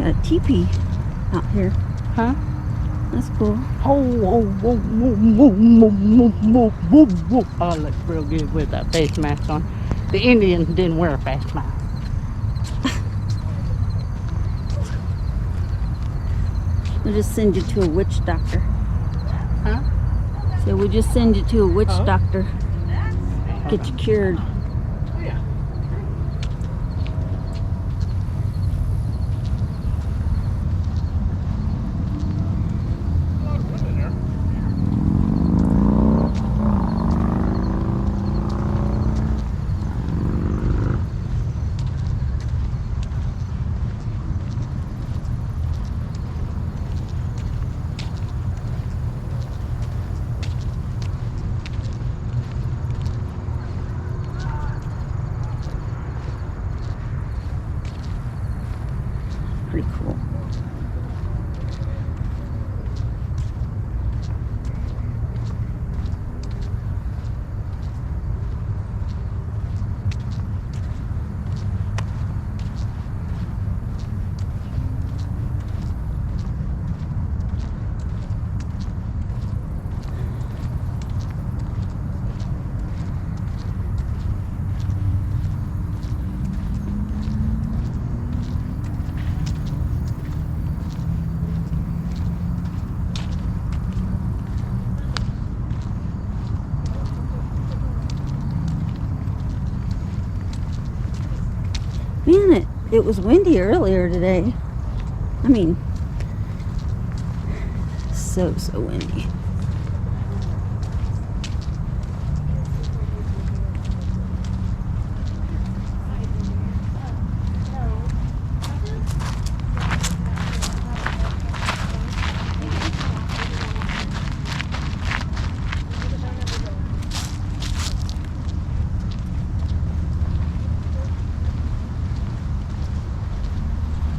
Got a teepee out here. Huh? That's cool. Oh, looks real good with that face mask on. The Indians didn't wear a face mask. We'll just send you to a witch doctor. Huh? So we'll just send you to a witch doctor. Get you cured. Pretty cool. Man, it was windy earlier today. I mean, so windy.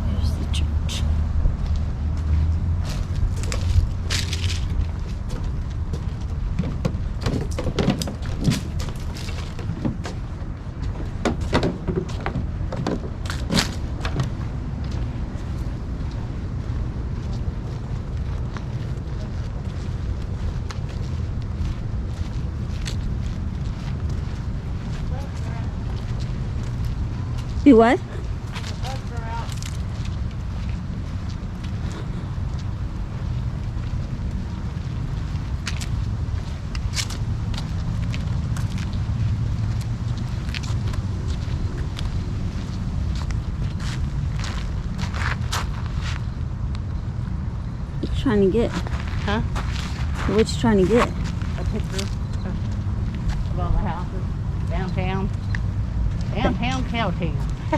There's the church. Do what? What you trying to get? Huh? What you trying to get? A picture of all the houses downtown. Downtown Cowtown.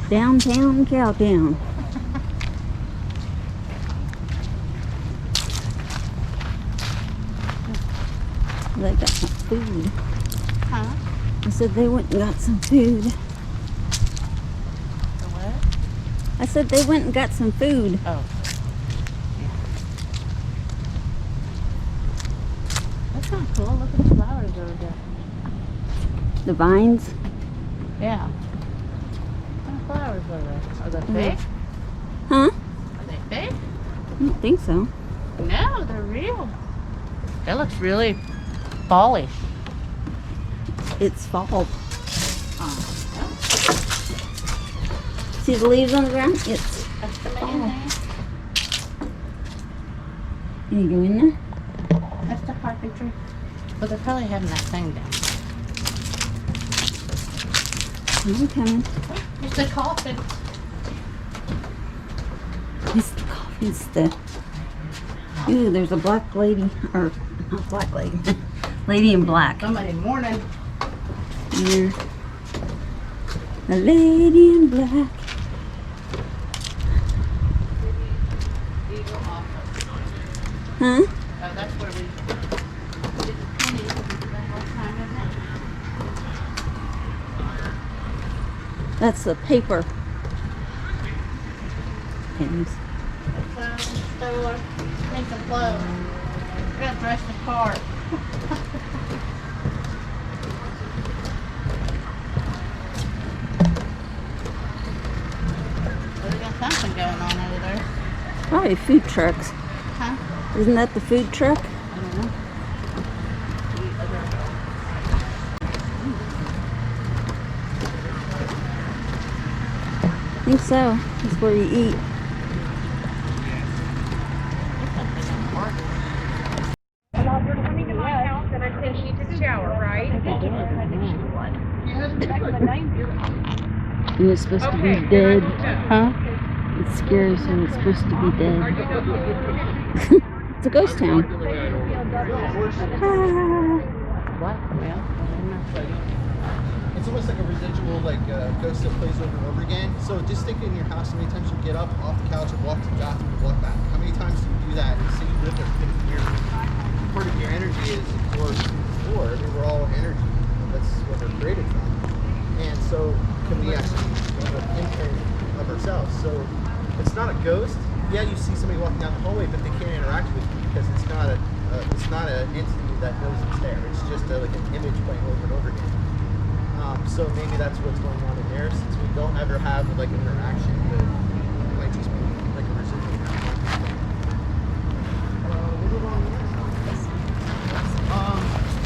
Downtown Cowtown. They got some food. Huh? I said they went and got some food. The what? I said they went and got some food. Oh. Yeah. That's kind of cool. Look at the flowers over there. The vines. Yeah. What kind of flowers are they? Are they fake? Huh? Are they fake? I don't think so. No, they're real. That looks really fallish. It's fall. See the leaves on the ground? It's That's the fall. main Can you go in there? That's the carpentry. But they're probably having that thing down. I'm coming. It's the coffin. It's the coffee. It's the... Ooh, there's a black lady. Or, not black lady. Lady in black. Somebody mourning. Here. A lady in black. Huh? Oh, that's where we did the pennies that whole time, isn't it? That's the paper. Pennies. Clothes in the store. Make some clothes. We gotta dress the part. We got something thing going on over there. Probably food trucks. Huh? Isn't that the food truck? I don't know. I think so. That's where you eat. You're coming to my house and I'm saying she needs a shower, right? And it's supposed to be Okay, dead. Huh? It's scary, so it's supposed to be dead. It's a ghost town. What? Well, It's almost like a residual, ghost that plays over and over again. So just think in your house, how many times you get up off the couch and walk to the bathroom and walk back. How many times do you do that? And say you live there 50 years. Part of your energy is absorbed through the floor. I mean, we're all energy. That's what we're created from. And so can we actually have an imprint of ourselves? So it's not a ghost. Yeah, you see somebody walking down the hallway, but they can't interact with you because it's not an entity that knows it's there. It's just like an image playing over and over again. So maybe that's what's going on in there, since we don't ever have like an interaction, but it might just be like a residual.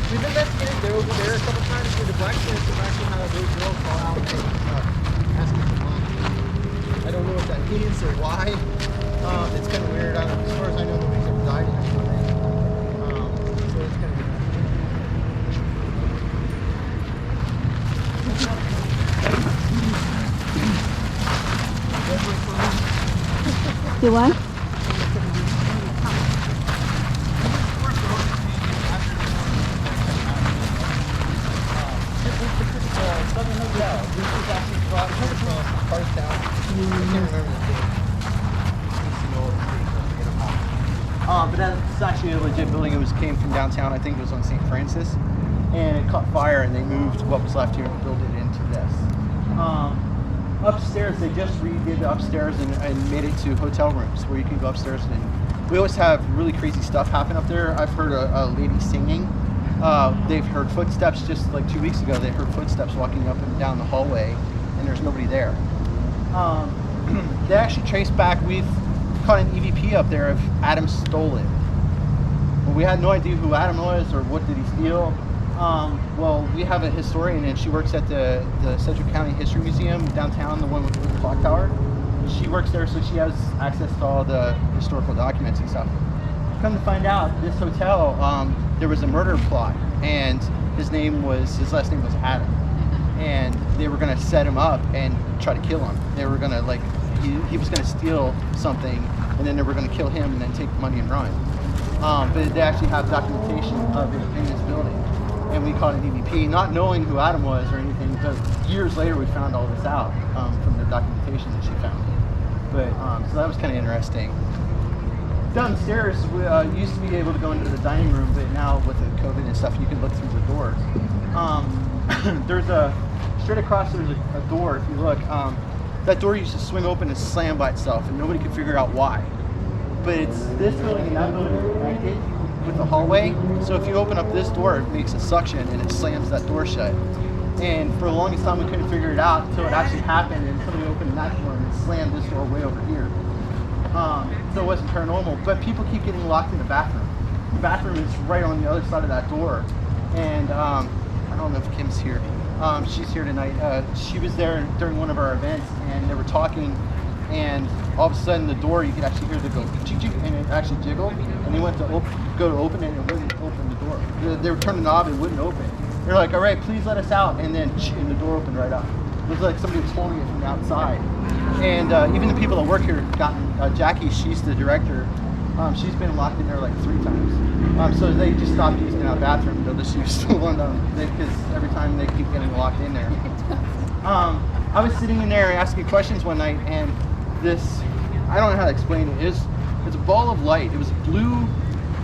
We've investigated there over there a couple times with the blacksmith. We've actually had a little girl call out and ask us for money. I don't know what that means or why. It's kind of weird. As far as I know, nobody's ever died in this building. So it's kind of weird. Do what? Southern Hotel. This was actually brought here from Cowtown. I can't remember the name. But that's actually a legit building. It came from downtown. I think it was on St. Francis, and it caught fire, and they moved what was left here and built it into this. Upstairs, they just redid the upstairs and made it to hotel rooms where you can go upstairs. And we always have really crazy stuff happen up there. I've heard a lady singing. They've heard footsteps just like 2 weeks ago. They heard footsteps walking up and down the hallway, and there's nobody there. They actually traced back. We've caught an EVP up there if Adam stole it. Well, we had no idea who Adam was or what did he steal. Well, we have a historian, and she works at the Sedgwick County History Museum downtown, the one with the clock tower. She works there, so she has access to all the historical documents and stuff. Come to find out, this hotel, there was a murder plot, and his last name was Adam, and they were gonna set him up and try to kill him. They were gonna he was gonna steal something, and then they were gonna kill him and then take the money and run. But they actually have documentation of it in this building. And we caught an EVP, not knowing who Adam was or anything, but years later we found all this out from the documentation that she found. But so that was kind of interesting. Downstairs, we used to be able to go into the dining room, but now with the COVID and stuff, you can look through the doors. Straight across, there's a door, if you look. That door used to swing open and slam by itself, and nobody could figure out why. But it's this building and that building connected with the hallway. So if you open up this door, it makes a suction and it slams that door shut. And for the longest time, we couldn't figure it out until it actually happened, and somebody opened that door and it slammed this door way over here. So it wasn't paranormal, but people keep getting locked in the bathroom. The bathroom is right on the other side of that door. And I don't know if Kim's here. She's here tonight. She was there during one of our events, and they were talking, and all of a sudden the door, you could actually hear the go, and it actually jiggled, and they went to go to open it, and it wouldn't open the door. They were turning the knob, and it wouldn't open. They're like, all right, please let us out, and then and the door opened right up. It was like somebody was holding it from the outside. And even the people that work here, Jackie, she's the director, she's been locked in there like 3 times. So they just stopped using that bathroom. They'll just use the one because every time they keep getting locked in there. I was sitting in there asking questions one night, and this, I don't know how to explain it. It's a ball of light. It was blue,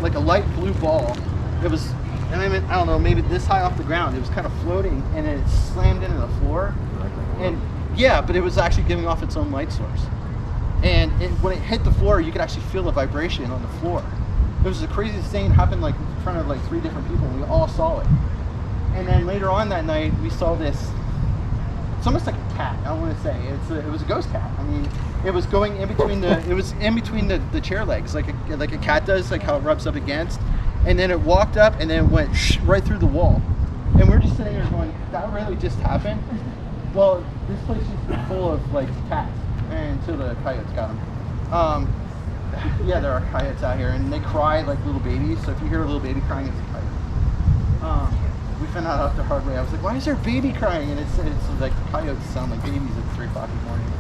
like a light blue ball. It was, and I don't know, maybe this high off the ground. It was kind of floating, and it slammed into the floor. And yeah, but it was actually giving off its own light source. And when it hit the floor, you could actually feel the vibration on the floor. It was the craziest thing. It happened like in front of like 3 different people, and we all saw it. And then later on that night, we saw this It's almost like a cat. I want to say it was a ghost cat. I mean, it was going in between the chair legs, like a cat does, like how it rubs up against, and then it walked up and then it went right through the wall. And we're just sitting there going, that really just happened? Well, this place is full of like cats, and until the coyotes got them. Yeah, there are coyotes out here, and they cry like little babies. So if you hear a little baby crying, it's a coyote. We found out the hard way. I was like, why is there a baby crying? And it's like coyotes sound like babies at 3 o'clock in the morning.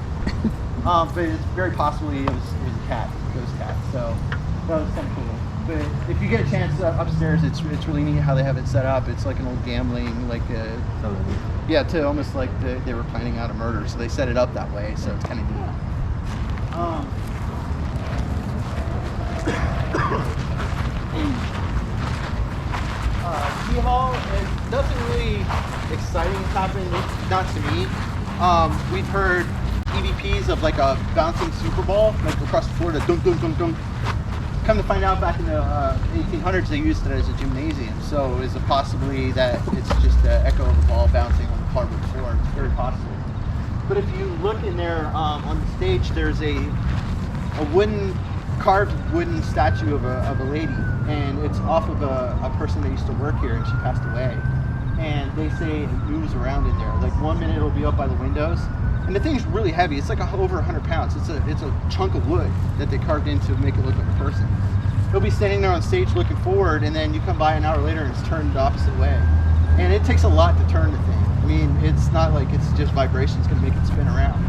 But it's very possibly it was a cat, a ghost cat. So that was kind of cool. But if you get a chance upstairs, it's really neat how they have it set up. It's like an old gambling, like yeah, to almost like they were planning out a murder, so they set it up that way. So it's kind of neat. Key Hall, nothing really exciting has happened, not to me. We've heard EVPs of like a bouncing Super Bowl, like across the floor, the dunk, dunk, dunk, dunk. Come to find out, back in the 1800s, they used it as a gymnasium. So is it possibly that it's just the echo of the ball bouncing on the hardwood floor? It's very possible. But if you look in there on the stage, there's a carved wooden statue of a lady, and it's off of a person that used to work here, and she passed away. And they say it moves around in there. Like 1 minute it'll be up by the windows, and the thing's really heavy. It's like over 100 pounds. It's a chunk of wood that they carved in to make it look like a person. It'll be standing there on stage looking forward, and then you come by an hour later and it's turned the opposite way. And it takes a lot to turn the thing. I mean, it's not like it's just vibrations gonna make it spin around.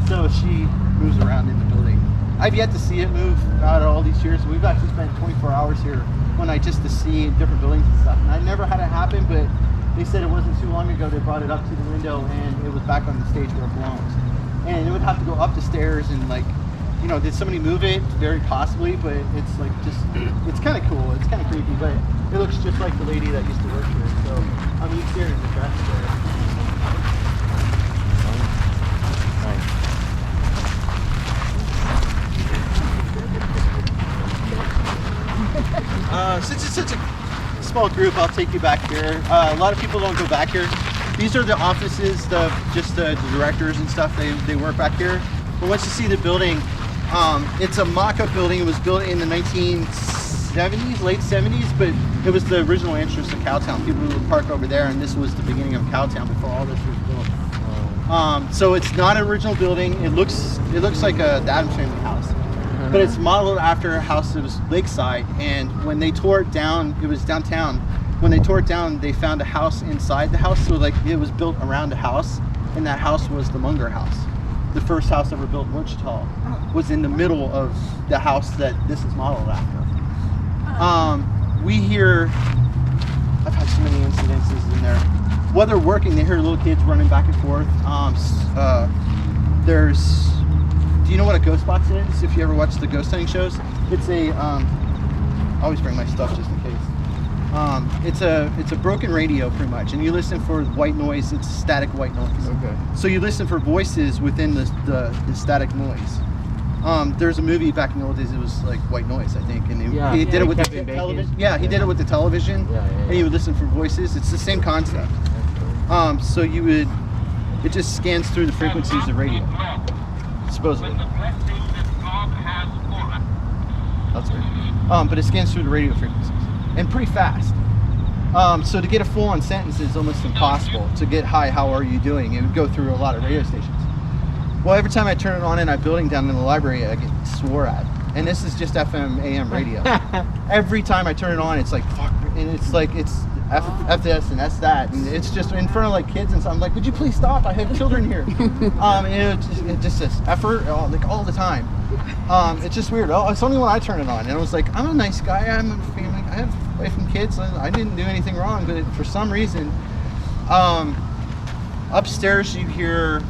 So she moves around in the building. I've yet to see it move out of all these years. We've actually spent 24 hours here one night just to see different buildings and stuff. And I never had it happen, but they said it wasn't too long ago they brought it up to the window and it was back on the stage where it belongs. And it would have to go up the stairs and like, you know, did somebody move it? Very possibly, but it's like just, it's kind of cool. It's kind of creepy, but it looks just like the lady that used to work here. So, I mean, you can see her in the dress there. Since it's such a small group, I'll take you back here. A lot of people don't go back here. These are the offices, just the directors and stuff. They work back here. But once you see the building, it's a mock-up building. It was built in the 1970s, late 70s, but it was the original entrance to Cowtown. People would park over there, and this was the beginning of Cowtown before all this was built. So it's not an original building. It looks like the Addams Family house. But it's modeled after a house that was lakeside, and when they tore it down, it was downtown. When they tore it down, they found a house inside the house, so like it was built around a house, and that house was the Munger house. The first house ever built in Wichita was in the middle of the house that this is modeled after. We hear, I've had so many incidences in there. While they're working, they hear little kids running back and forth. Do you know what a ghost box is? If you ever watch the ghost hunting shows, it's a. I always bring my stuff just in case. It's a broken radio pretty much, and you listen for white noise. It's static white noise. Okay. So you listen for voices within the static noise. There's a movie back in the old days. It was like White Noise, I think, and he did it with the television. Yeah, he did it with the television, and he would listen for voices. It's the same concept. So it just scans through the frequencies of radio. Supposedly. That's weird. But it scans through the radio frequencies, and pretty fast. So to get a full-on sentence is almost impossible. To get hi, how are you doing? It would go through a lot of radio stations. Well, every time I turn it on in a building down in the library, I get swore at. And this is just FM, AM radio. Every time I turn it on, it's like, fuck, and it's like, it's F this and that's that. And it's just in front of like kids and stuff. I'm like, would you please stop? I have children here. And it just says effort, like all the time. It's just weird. It's only when I turn it on. And I was like, I'm a nice guy. I'm a family. I have a wife and kids. I didn't do anything wrong. But for some reason, upstairs you hear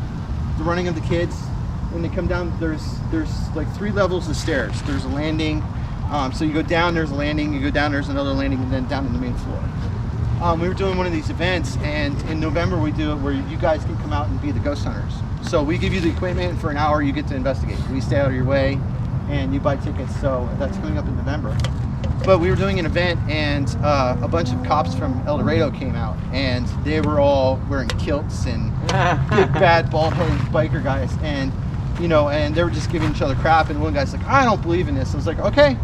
the running of the kids. When they come down, there's like 3 levels of stairs. There's a landing. So you go down, there's a landing. You go down, there's another landing, and then down to the main floor. We were doing one of these events, and in November we do it where you guys can come out and be the ghost hunters. So we give you the equipment, and for an hour you get to investigate. We stay out of your way, and you buy tickets. So that's coming up in November. But we were doing an event, and a bunch of cops from El Dorado came out, and they were all wearing kilts and big, bad, bald-headed biker guys, and and they were just giving each other crap. And one guy's like, "I don't believe in this." I was like, "Okay,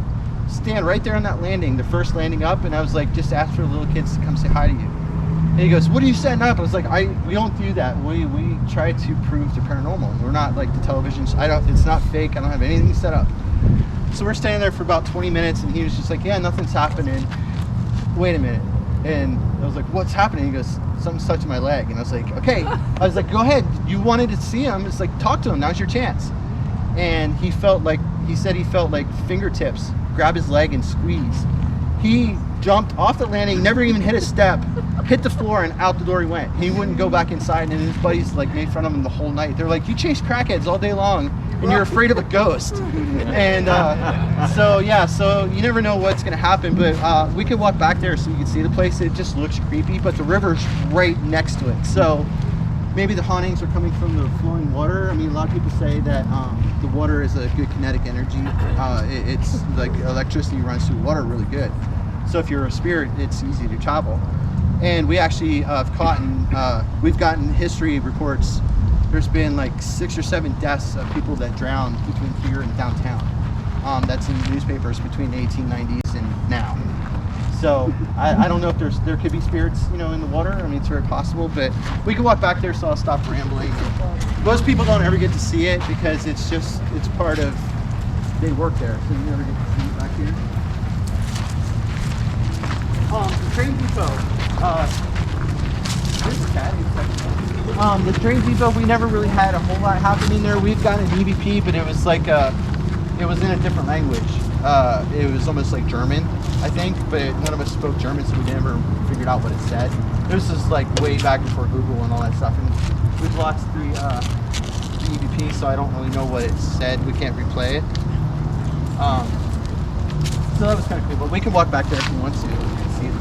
stand right there on that landing, the first landing up," and I was like, "Just ask for the little kids to come say hi to you." And he goes, "What are you setting up?" I was like, "We don't do that. We try to prove the paranormal. We're not like the television. It's not fake. I don't have anything set up." So we're standing there for about 20 minutes, and he was just like, "Yeah, nothing's happening. Wait a minute." And I was like, "What's happening?" He goes, "Something's touching my leg." And I was like, "Okay." I was like, "Go ahead. You wanted to see him. It's like, talk to him. Now's your chance." And he said he felt like fingertips grab his leg and squeeze. He jumped off the landing, never even hit a step, hit the floor, and out the door he went. He wouldn't go back inside, and his buddies like made fun of him the whole night. They're like, "You chase crackheads all day long, and you're afraid of a ghost." And so you never know what's gonna happen. But we could walk back there so you can see the place. It just looks creepy, but the river's right next to it. So maybe the hauntings are coming from the flowing water. I mean, a lot of people say that the water is a good kinetic energy. It's like electricity runs through water really good. So if you're a spirit, it's easy to travel. And we actually we've gotten history reports. There's been like 6 or 7 deaths of people that drowned between here and downtown. That's in the newspapers between the 1890s and now. So I don't know if there could be spirits, in the water. I mean, it's very possible, but we could walk back there, so I'll stop rambling. Most people don't ever get to see it because it's part of, they work there, so you never get to see it back here. The train depot. The train depot, we never really had a whole lot happening there. We've got an EVP, but it was like it was in a different language. It was almost like German, I think, but none of us spoke German, so we never figured out what it said. This is like way back before Google and all that stuff, and we've lost the EVP, so I don't really know what it said. We can't replay it. So that was kind of cool, but we can walk back there if we want to and see it.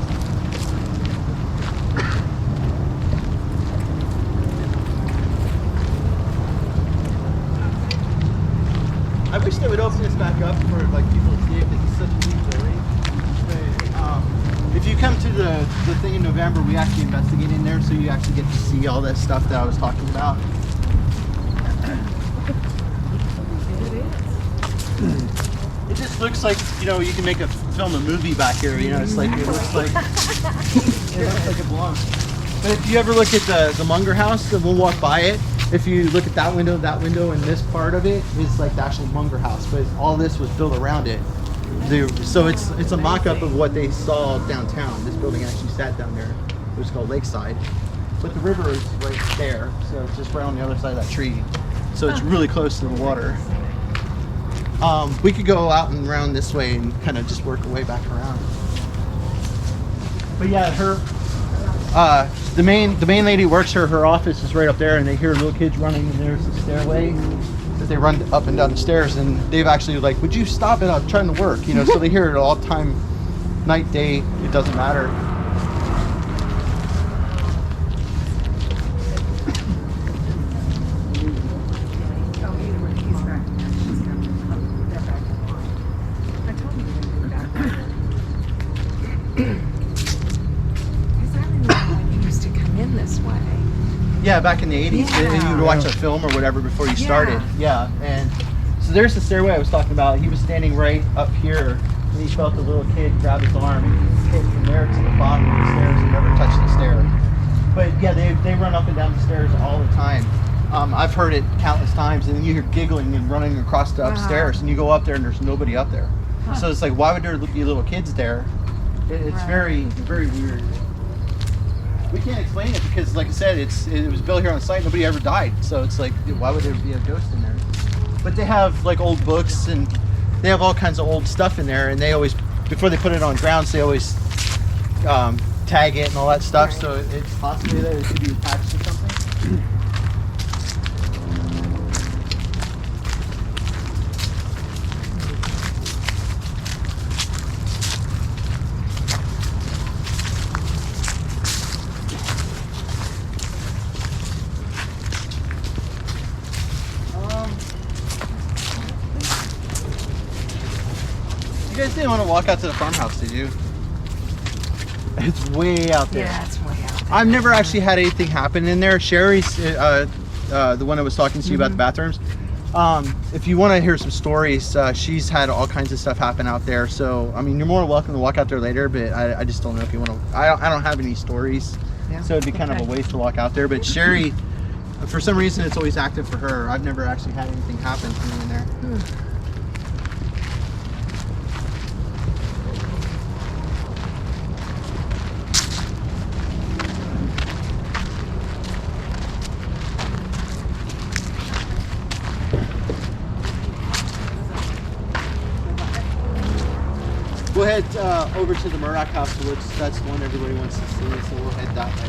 I wish they would open this back up for like people to see it because it's such a neat building. But if you come to the thing in November, we actually investigate in there, so you actually get to see all that stuff that I was talking about. It just looks like you can make film a movie back here. It's like it looks like it belongs. But if you ever look at the Munger House, then we'll walk by it. If you look at that window, and this part of it is like the actual Munger House, but all this was built around it. So it's a mock-up of what they saw downtown. This building actually sat down there. It was called Lakeside. But the river is right there, so it's just right on the other side of that tree. So it's really close to the water. We could go out and around this way and kind of just work our way back around. But yeah, the main lady works here. Her office is right up there, and they hear little kids running, and there's a stairway that they run up and down the stairs, and they've actually like, "Would you stop it? I'm trying to work," So they hear it all the time, night, day, it doesn't matter. Yeah, back in the 80s, and you would watch a film or whatever before you started. Yeah, and so there's the stairway I was talking about. He was standing right up here, and he felt the little kid grab his arm and hit from there to the bottom of the stairs and never touched the stair. But yeah, they run up and down the stairs all the time. I've heard it countless times, and then you hear giggling and running across the upstairs, and you go up there and there's nobody up there. So it's like, why would there be little kids there? It's very, very weird. We can't explain it because, like I said, it was built here on site. Nobody ever died, so it's like, why would there be a ghost in there? But they have like old books, and they have all kinds of old stuff in there. And they always, before they put it on grounds, they always tag it and all that stuff. Right. So it's possibly that it could be attached to something. guys didn't want to walk out to the farmhouse, did you? It's way out there. Yeah, it's way out there. I've never actually had anything happen in there. Sherry's the one that was talking to you about the bathrooms. If you want to hear some stories, she's had all kinds of stuff happen out there. So, I mean, you're more than welcome to walk out there later, but I just don't know if you want to. I don't have any stories, so it'd be kind of a waste to walk out there. But Sherry, for some reason, it's always active for her. I've never actually had anything happen to me in there. We'll head over to the Murdoch House, which that's the one everybody wants to see, so we'll head that way.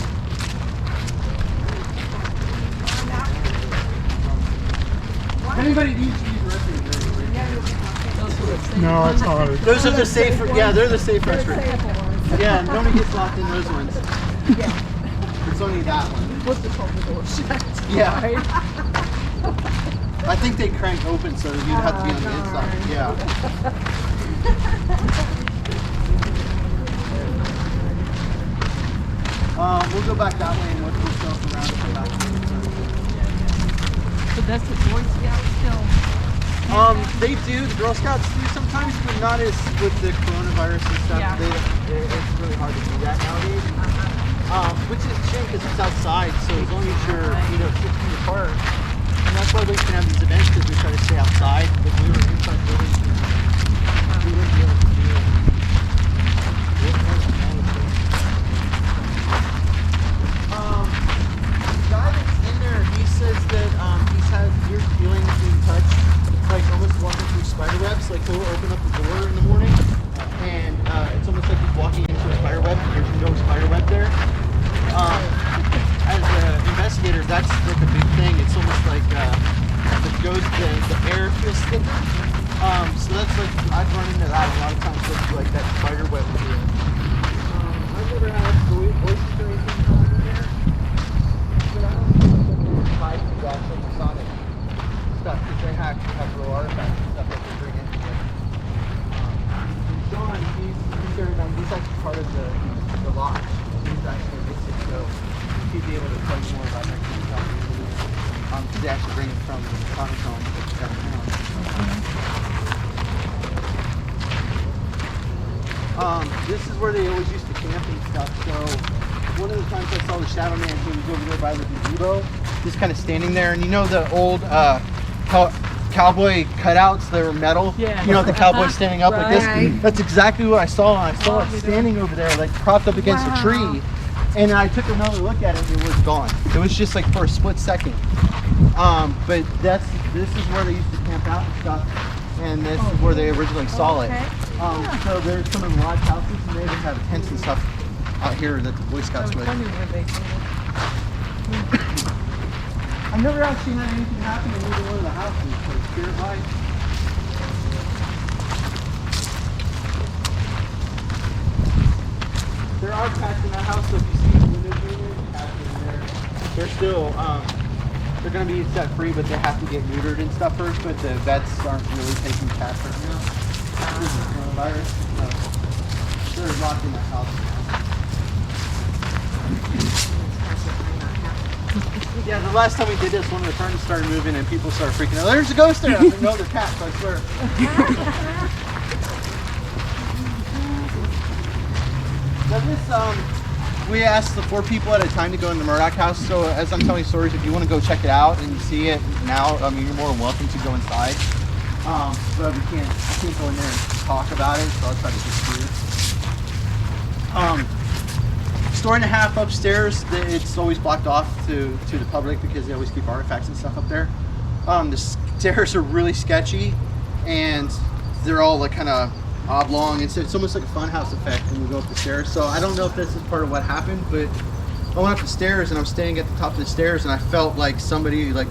If anybody needs to use the restroom, No, it's hard. those are the safe. Yeah, they're the safe restrooms. Yeah, nobody gets locked in those ones. It's only that one. With the door shut. Yeah. I think they crank open so that you'd have to be on the inside. Yeah. We'll go back that way and look ourselves around and come back. So that's the Boy Scouts still. They do. The Girl Scouts do sometimes, but not as with the coronavirus and stuff. Yeah. It's really hard to do that nowadays. Which is a shame because it's outside, so as long as you're 6 feet apart, and that's why we can have these events because we try to stay outside. If we were inside buildings, we wouldn't be able to do it. The guy that's in there, he says that he's had weird feelings being touched, like almost walking through spider webs. Like he'll open up the door in the morning, and it's almost like he's walking into a spider web. There's no spider web there. As an investigator, that's like a big thing. It's almost like the air feels thicker. So that's like I've run into that a lot of times with like that spider web here. I've never had voices or anything come in there. But I don't think it's like actually sonic stuff because they actually have real artifacts and stuff that they bring into it. Sean, he's actually part of the lodge. He's actually a mystic, so he'd be able to tell you more about that kind of stuff. Because they actually bring it from Cowtown, which is downtown. This is where they always used to camp and stuff. So one of the times I saw the Shadow Man, he was over there by the gazebo, just kind of standing there. And you know the old cowboy cutouts that were metal? Yeah. You know the cowboy standing up like Right. this? That's exactly what I saw. And I saw it standing over there, like propped up against a tree. And I took another look at it and it was gone. It was just like for a split second. But this is where they used to camp out and stuff. And this is where they originally saw it. So there's some of the lodge houses and they even have tents and stuff out here that the Boy Scouts would. I've never actually had anything happen in either one of the houses. Like spirit life. There are cats in that house, so if you see the windows in cats in there. They're still, they're going to be set free, but they have to get neutered and stuff first, but the vets aren't really taking cats right now. This is coronavirus, so they're locked in that house. Yeah, the last time we did this, one of the friends started moving and people started freaking out. There's a ghost there! I was like, no, they're cats, I swear. Now this, we asked the 4 people at a time to go in the Murdoch House, so as I'm telling stories, if you want to go check it out and you see it now, I mean, you're more than welcome to go inside. But I can't go in there and talk about it, so I'll try to just do it. Story and a half upstairs, it's always blocked off to the public because they always keep artifacts and stuff up there. The stairs are really sketchy and they're all like kind of oblong. It's almost like a funhouse effect when you go up the stairs. So I don't know if this is part of what happened, but I went up the stairs and I was standing at the top of the stairs and I felt like somebody like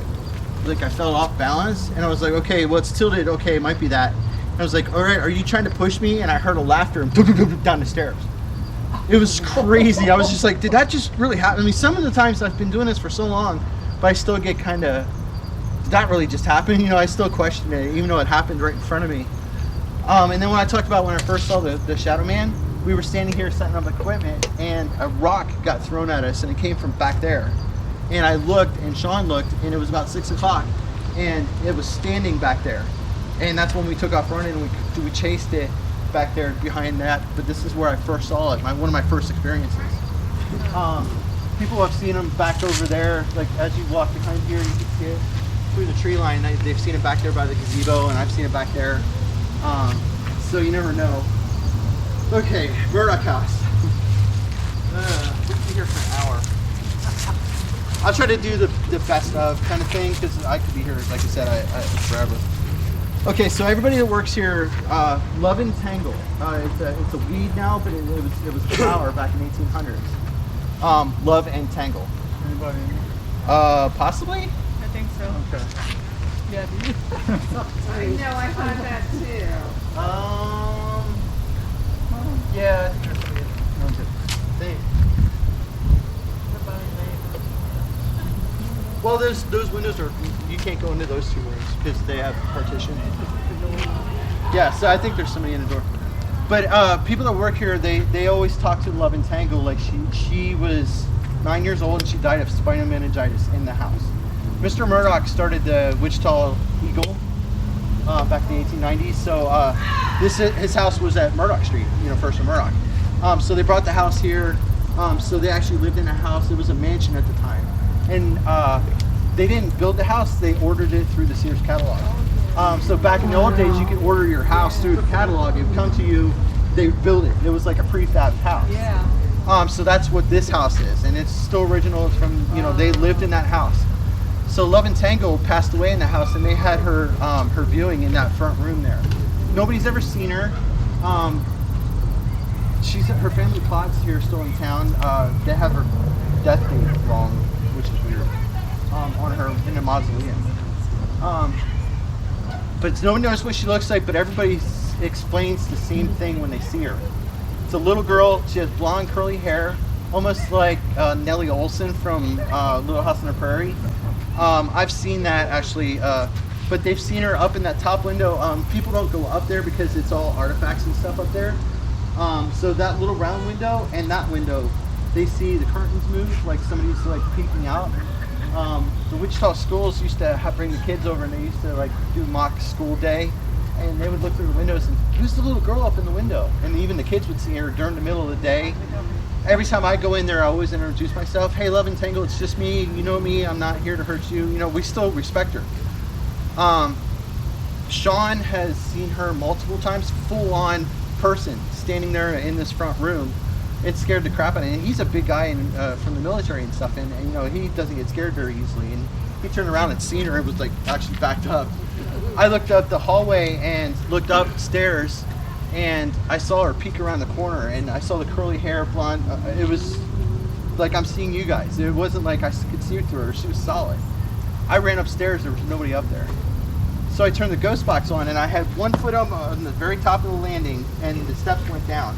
I fell off balance and I was like, okay, well it's tilted, okay, it might be that. And I was like, all right, are you trying to push me? And I heard a laughter and down the stairs. It was crazy. I was just like, did that just really happen? I mean, some of the times I've been doing this for so long, but I still get kind of, did that really just happen? You know, I still question it, even though it happened right in front of me. And then when I talked about when I first saw the Shadow Man, we were standing here setting up equipment, and a rock got thrown at us, and it came from back there. And I looked, and Sean looked, and it was about 6 o'clock, and it was standing back there. And that's when we took off running, and we chased it back there behind that. But this is where I first saw it, one of my first experiences. People have seen them back over there, like as you walk behind here, you can see it through the tree line. They've seen it back there by the gazebo, and I've seen it back there. So you never know. Okay, Murdoch House. We'll be here for an hour. I'll try to do the best of kind of thing, because I could be here, like I said, I forever. Okay, so everybody that works here, Love and Tangle. It's a weed now, but it was a flower back in 1800s. Love and Tangle. Anybody? Possibly? I think so. Okay. Yeah, I know, I thought that too. Yeah, I think there's somebody. Okay. Well, those windows are, you can't go into those two rooms because they have partition. Yeah, so I think there's somebody in the door. But people that work here, they always talk to Love and Tangle like she was 9 years old and she died of spinal meningitis in the house. Mr. Murdoch started the Wichita Eagle back in the 1890s. So his house was at Murdoch Street, First and Murdoch. So they brought the house here. So they actually lived in a house. It was a mansion at the time. And they didn't build the house, they ordered it through the Sears catalog. So back in the old days, you could order your house through the catalog. It would come to you, they would build it. It was like a prefab house. Yeah. So that's what this house is, and it's still original. It's from, they lived in that house. So Love and Tangle passed away in the house, and they had her viewing in that front room there. Nobody's ever seen her. Her family plot's here still in town. They have her death date wrong, which is weird, on her in the mausoleum. But nobody knows what she looks like, but everybody explains the same thing when they see her. It's a little girl. She has blonde curly hair, almost like Nellie Olson from Little House on the Prairie. I've seen that actually, but they've seen her up in that top window. People don't go up there because it's all artifacts and stuff up there. So that little round window and that window, they see the curtains move, like somebody's like peeking out. The Wichita schools used to bring the kids over, and they used to do mock school day, and they would look through the windows and who's the little girl up in the window? And even the kids would see her during the middle of the day. Every time I go in there, I always introduce myself. Hey, Love and Tangle, it's just me. You know me. I'm not here to hurt you. We still respect her. Sean has seen her multiple times, full on person standing there in this front room. It scared the crap out of him. He's a big guy from the military and stuff, and he doesn't get scared very easily. And he turned around and seen her. It was actually backed up. I looked up the hallway and looked upstairs, and I saw her peek around the corner, and I saw the curly hair, blonde. It was like I'm seeing you guys. It wasn't like I could see through her. She was solid. I ran upstairs. There was nobody up there. So I turned the ghost box on, and I had one foot on the very top of the landing, and the steps went down.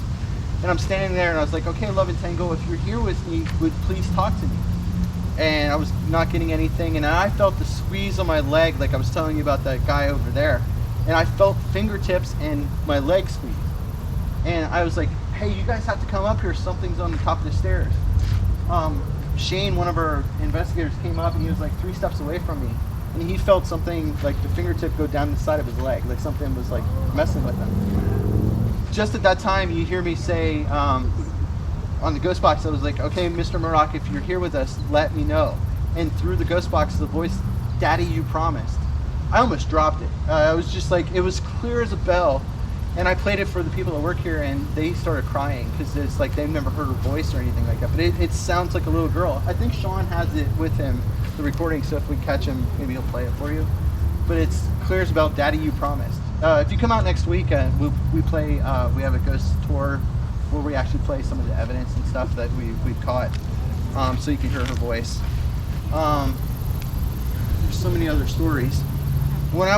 And I'm standing there, and I was like, okay, Love and Tangle, if you're here with me, would please talk to me. And I was not getting anything, and I felt the squeeze on my leg, like I was telling you about that guy over there. And I felt fingertips and my leg squeeze. And I was like, hey, you guys have to come up here. Something's on the top of the stairs. Shane, one of our investigators, came up, and he was like 3 steps away from me. And he felt something, like the fingertip go down the side of his leg, like something was like messing with him. Just at that time, you hear me say on the ghost box, I was like, okay, Mr. Murdoch, if you're here with us, let me know. And through the ghost box, the voice, Daddy, you promised. I almost dropped it. I was just like, it was clear as a bell. And I played it for the people that work here, and they started crying because it's like they've never heard her voice or anything like that. But it sounds like a little girl. I think Sean has it with him, the recording, so if we catch him, maybe he'll play it for you. But it's clear as a bell, Daddy, you promised. If you come out next week, we play. We have a ghost tour where we actually play some of the evidence and stuff that we've caught, so you can hear her voice. There's so many other stories. When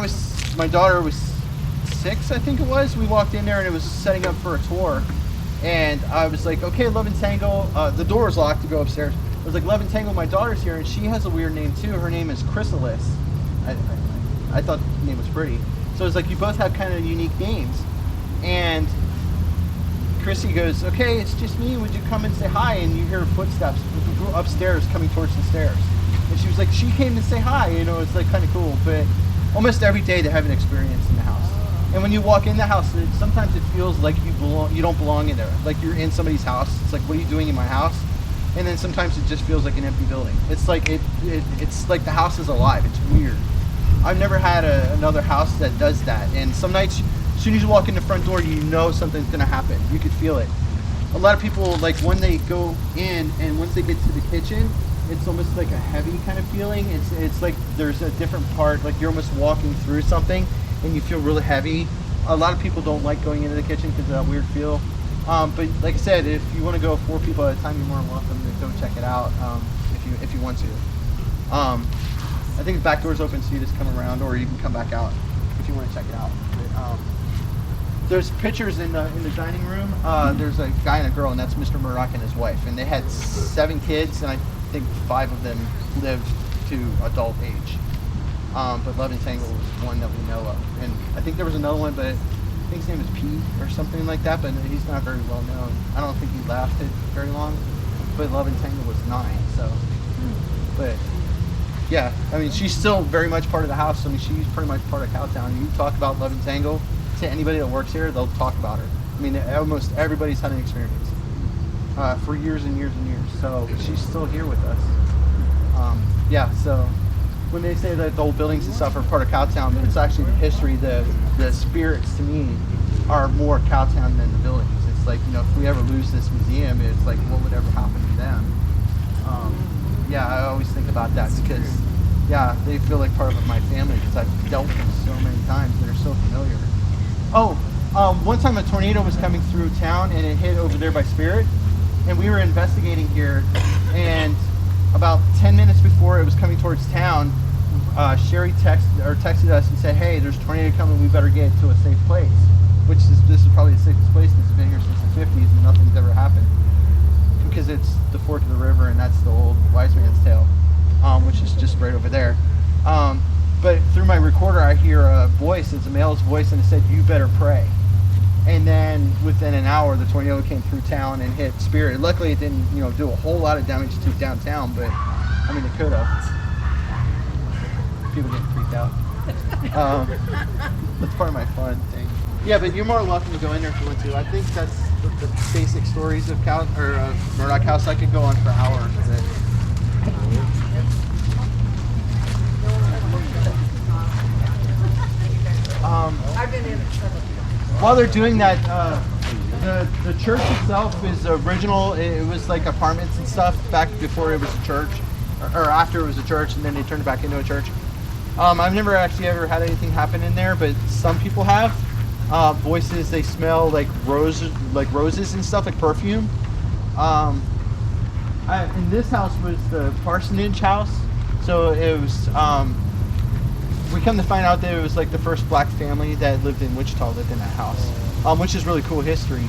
my daughter was 6, I think it was. We walked in there and it was setting up for a tour, and I was like, okay, Love and Tangle. The door was locked to go upstairs. I was like, Love and Tangle, my daughter's here, and she has a weird name too. Her name is Chrysalis. I thought the name was pretty. So it's like, you both have kind of unique names. And Chrissy goes, okay, it's just me. Would you come and say hi? And you hear footsteps upstairs coming towards the stairs. And she was like, she came to say hi. You know, it's like kind of cool. But almost every day they have an experience in the house. And when you walk in the house, sometimes it feels like you don't belong in there. Like you're in somebody's house. It's like, what are you doing in my house? And then sometimes it just feels like an empty building. It's like it's like the house is alive. It's weird. I've never had another house that does that. And some nights, as soon as you walk in the front door, you know something's gonna happen. You could feel it. A lot of people, like when they go in and once they get to the kitchen, it's almost like a heavy kind of feeling. It's like there's a different part, like you're almost walking through something and you feel really heavy. A lot of people don't like going into the kitchen because of that weird feel. But like I said, if you want to go 4 people at a time, you're more than welcome to go check it out if you want to. I think the back door's open, so you just come around, or you can come back out if you want to check it out. But, there's pictures in the dining room. There's a guy and a girl, and that's Mr. Murdoch and his wife. And they had 7 kids, and I think 5 of them lived to adult age. But Love Entangled was one that we know of. And I think there was another one, but I think his name is Pete or something like that, but he's not very well known. I don't think he lasted very long, but Love Entangled was 9, so. But yeah, I mean, she's still very much part of the house. I mean, she's pretty much part of Cowtown. You talk about Love Entangled to anybody that works here, they'll talk about her. I mean, almost everybody's had an experience for years and years and years. So she's still here with us. Yeah, so when they say that the old buildings and stuff are part of Cowtown, it's actually the history. The spirits, to me, are more Cowtown than the buildings. It's like, you know, if we ever lose this museum, it's like, what would ever happen to them? Yeah, I always think about that because, yeah, they feel like part of my family because I've dealt with them so many times. They're so familiar. Oh, one time a tornado was coming through town and it hit over there by Spirit, and we were investigating here, and about 10 minutes before it was coming towards town, Sherry texted us and said, hey, there's a tornado coming, we better get to a safe place, this is probably the safest place that's been here since the 50s and nothing's ever happened, because it's the fork of the river, and that's the old wise man's tale, which is just right over there. But through my recorder, I hear a voice. It's a male's voice, and it said, you better pray. And then within an hour, the tornado came through town and hit Spirit. Luckily, it didn't, you know, do a whole lot of damage to downtown, but I mean, it could have. People getting freaked out. That's part of my fun thing. Yeah, but you're more than welcome to go in there if you want to. I think that's the basic stories of Murdoch House. I could go on for hours. While they're doing that, the church itself is original. It was like apartments and stuff back before it was a church, or after it was a church, and then they turned it back into a church. I've never actually ever had anything happen in there, but some people have. Voices, they smell like roses and stuff, like perfume. In this house was the parsonage house, so it was. We come to find out that it was like the first black family that lived in Wichita lived in that house, which is really cool history.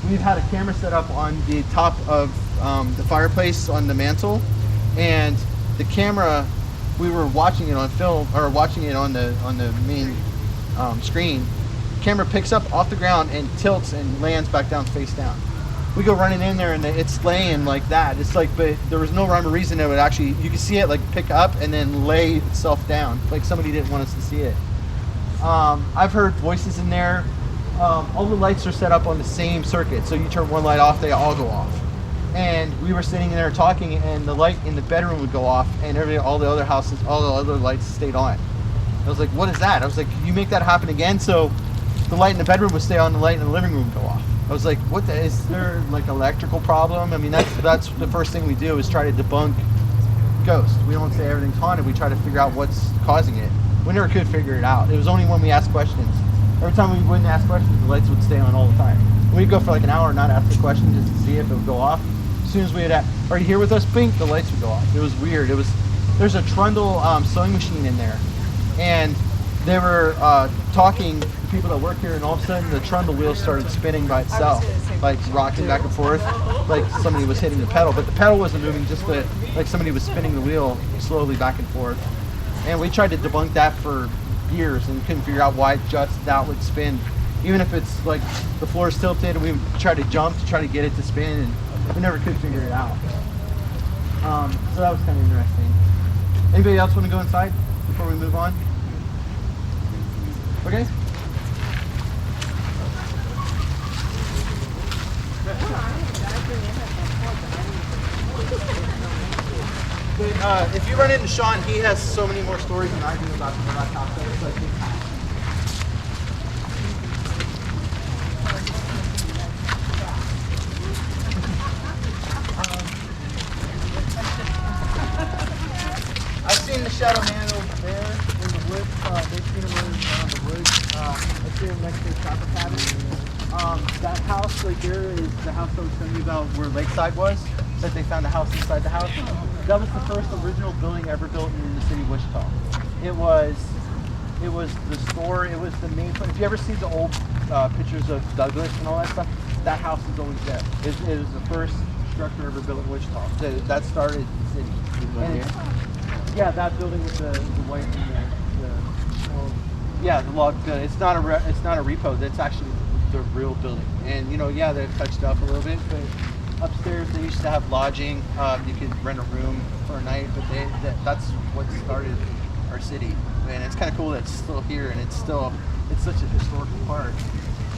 We've had a camera set up on the top of the fireplace on the mantle, and the camera, we were watching it on film, or watching it on the main screen. The camera picks up off the ground and tilts and lands back down face down. We go running in there and it's laying like that. It's like, but there was no rhyme or reason that would actually, you could see it like pick up and then lay itself down. Like somebody didn't want us to see it. I've heard voices in there. All the lights are set up on the same circuit. So you turn one light off, they all go off. And we were sitting in there talking, and the light in the bedroom would go off, and all the other houses, all the other lights stayed on. I was like, what is that? I was like, can you make that happen again? So the light in the bedroom would stay on, the light in the living room would go off. I was like, is there like electrical problem? I mean, that's the first thing we do is try to debunk ghosts. We don't say everything's haunted. We try to figure out what's causing it. We never could figure it out. It was only when we asked questions. Every time we wouldn't ask questions, the lights would stay on all the time. We'd go for like an hour and not ask the question just to see if it would go off. As soon as we would ask, are you here with us? Bink, the lights would go off. It was weird. There's a trundle sewing machine in there, and they were talking to people that work here, and all of a sudden the trundle wheel started spinning by itself, like rocking back and forth, like somebody was hitting the pedal. But the pedal wasn't moving, just like somebody was spinning the wheel slowly back and forth. And we tried to debunk that for years and couldn't figure out why just that would spin. Even if it's like the floor is tilted and we try to jump to try to get it to spin, and we never could figure it out. So that was kind of interesting. Anybody else want to go inside before we move on? Okay. But, if you run into Sean, he has so many more stories than I do about the Murdoch House. So it's like big time. I've seen the shadow man over there in the woods. They've seen him running around the woods. I see him next to the trapper cabin. That house right there is the house I was telling you about where Lakeside was. That they found a house inside the house. That was the first original building ever built in the city of Wichita. It was the store. It was the main place. If you ever see the old pictures of Douglas and all that stuff, that house is always there. It was the first structure ever built in Wichita. That started the city. Yeah, that building with the white and the log building. It's not a repo. That's actually the real building. And yeah, they've touched up a little bit, but upstairs they used to have lodging. You could rent a room for a night, but that's what started our city. And it's kind of cool that it's still here, and it's such a historical part.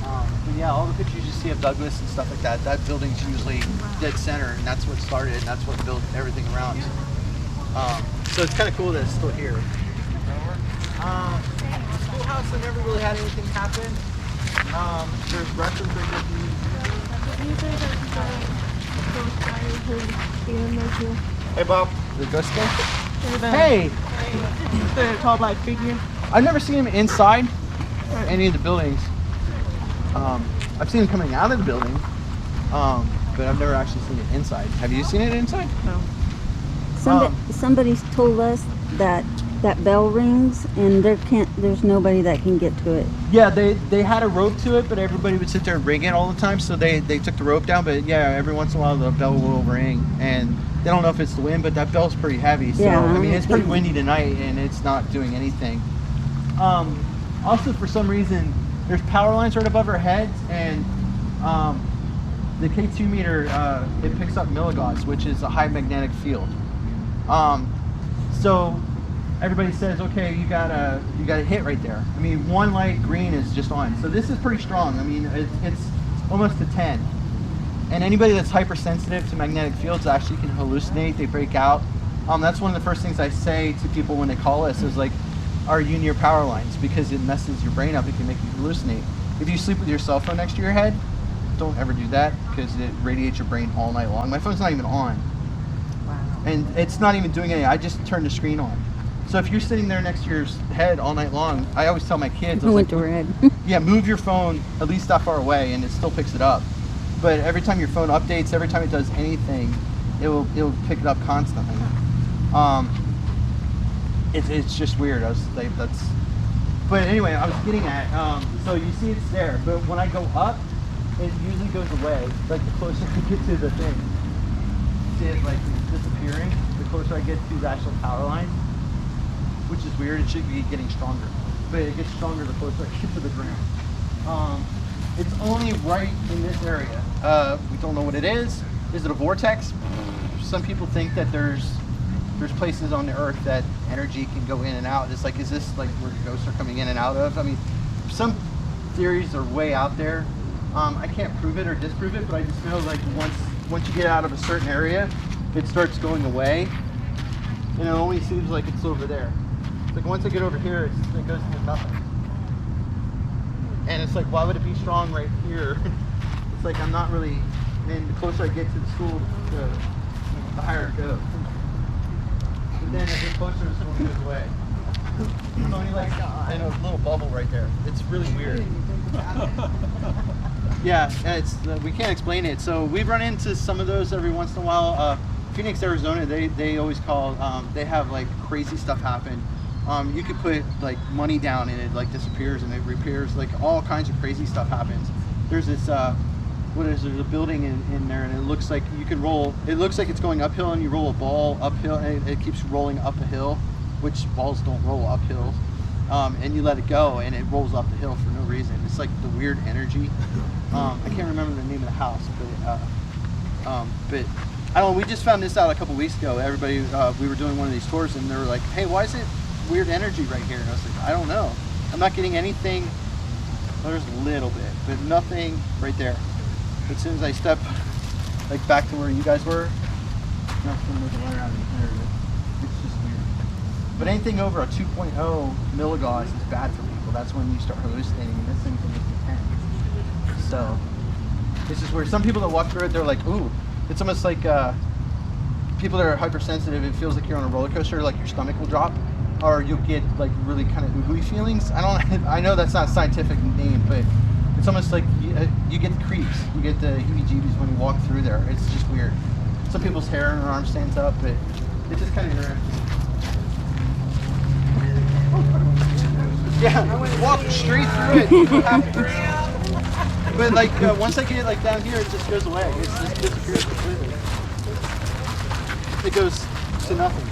But yeah, all the pictures you see of Douglas and stuff like that, that building's usually dead center, and that's what started, and that's what built everything around. So it's kind of cool that it's still here. The schoolhouse, I never really had anything happen. There's restrooms right there. Hey, Bob. The ghost guy? Hey! The tall black figure. I've never seen him inside any of the buildings. I've seen him coming out of the building, but I've never actually seen it inside. Have you seen it inside? No. Somebody's told us that bell rings and there's nobody that can get to it. Yeah, they had a rope to it, but everybody would sit there and ring it all the time, so they took the rope down. But yeah, every once in a while the bell will ring, and they don't know if it's the wind, but that bell's pretty heavy. So yeah, I mean, it's pretty windy tonight, and it's not doing anything. Also, for some reason, there's power lines right above our heads, and the K2 meter it picks up milligauss, which is a high magnetic field. So everybody says, okay, you got a hit right there. I mean, one light green is just on. So this is pretty strong. I mean, it's almost a 10. And anybody that's hypersensitive to magnetic fields actually can hallucinate. They break out. That's one of the first things I say to people when they call us is like, are you near power lines? Because it messes your brain up. It can make you hallucinate. If you sleep with your cell phone next to your head, don't ever do that because it radiates your brain all night long. My phone's not even on. Wow. And it's not even doing anything. I just turned the screen on. So if you're sitting there next to your head all night long, I always tell my kids, I was Went like, to red. yeah, move your phone at least that far away and it still picks it up. But every time your phone updates, every time it does anything, it will pick it up constantly. It's just weird. I was like, but anyway, I was getting at, so you see it's there, but when I go up, it usually goes away, like the closer I get to the thing. See it like disappearing, the closer I get to the actual power line, which is weird. It should be getting stronger, but it gets stronger the closer I get to the ground. It's only right in this area. We don't know what it is. Is it a vortex? Some people think that there's places on the earth that energy can go in and out. It's like, is this like where ghosts are coming in and out of? I mean, some theories are way out there. I can't prove it or disprove it, but I just know like once you get out of a certain area, it starts going away, and it only seems like it's over there. It's like once I get over here, it goes to nothing. And it's like, why would it be strong right here? It's like I'm not really. And the closer I get to the school, the higher it goes. And then as it get closer, the school goes away. It's only like in a little bubble right there. It's really weird. Yeah, we can't explain it. So we run into some of those every once in a while. Phoenix, Arizona, they always call. They have like crazy stuff happen. You could put like money down and it like disappears and it repairs. Like all kinds of crazy stuff happens. There's this there's a building in there and it looks like you can roll. It looks like it's going uphill and you roll a ball uphill and it keeps rolling up a hill, which balls don't roll uphill. and you let it go, and it rolls off the hill for no reason. It's like the weird energy. I can't remember the name of the house, but I don't know. We just found this out a couple weeks ago. Everybody, we were doing one of these tours, and they were like, "Hey, why is it weird energy right here?" And I was like, "I don't know. I'm not getting anything." Well, there's a little bit, but nothing right there. As soon as I step like back to where you guys were, nothing with the light around there. It's just weird. But anything over a 2.0 milligauss is bad for people. That's when you start hallucinating, and this thing's almost a 10. So this is where some people that walk through it, they're like, "Ooh." It's almost like people that are hypersensitive. It feels like you're on a roller coaster. Like your stomach will drop, or you'll get like really kind of oogly feelings. I know that's not a scientific name, but it's almost like you get the creeps. You get the heebie-jeebies when you walk through there. It's just weird. Some people's hair on their arm stands up, but it's just kind of interesting. Yeah, walk straight through it. But like once I get like down here, it just goes away. It just disappears completely. It goes to nothing.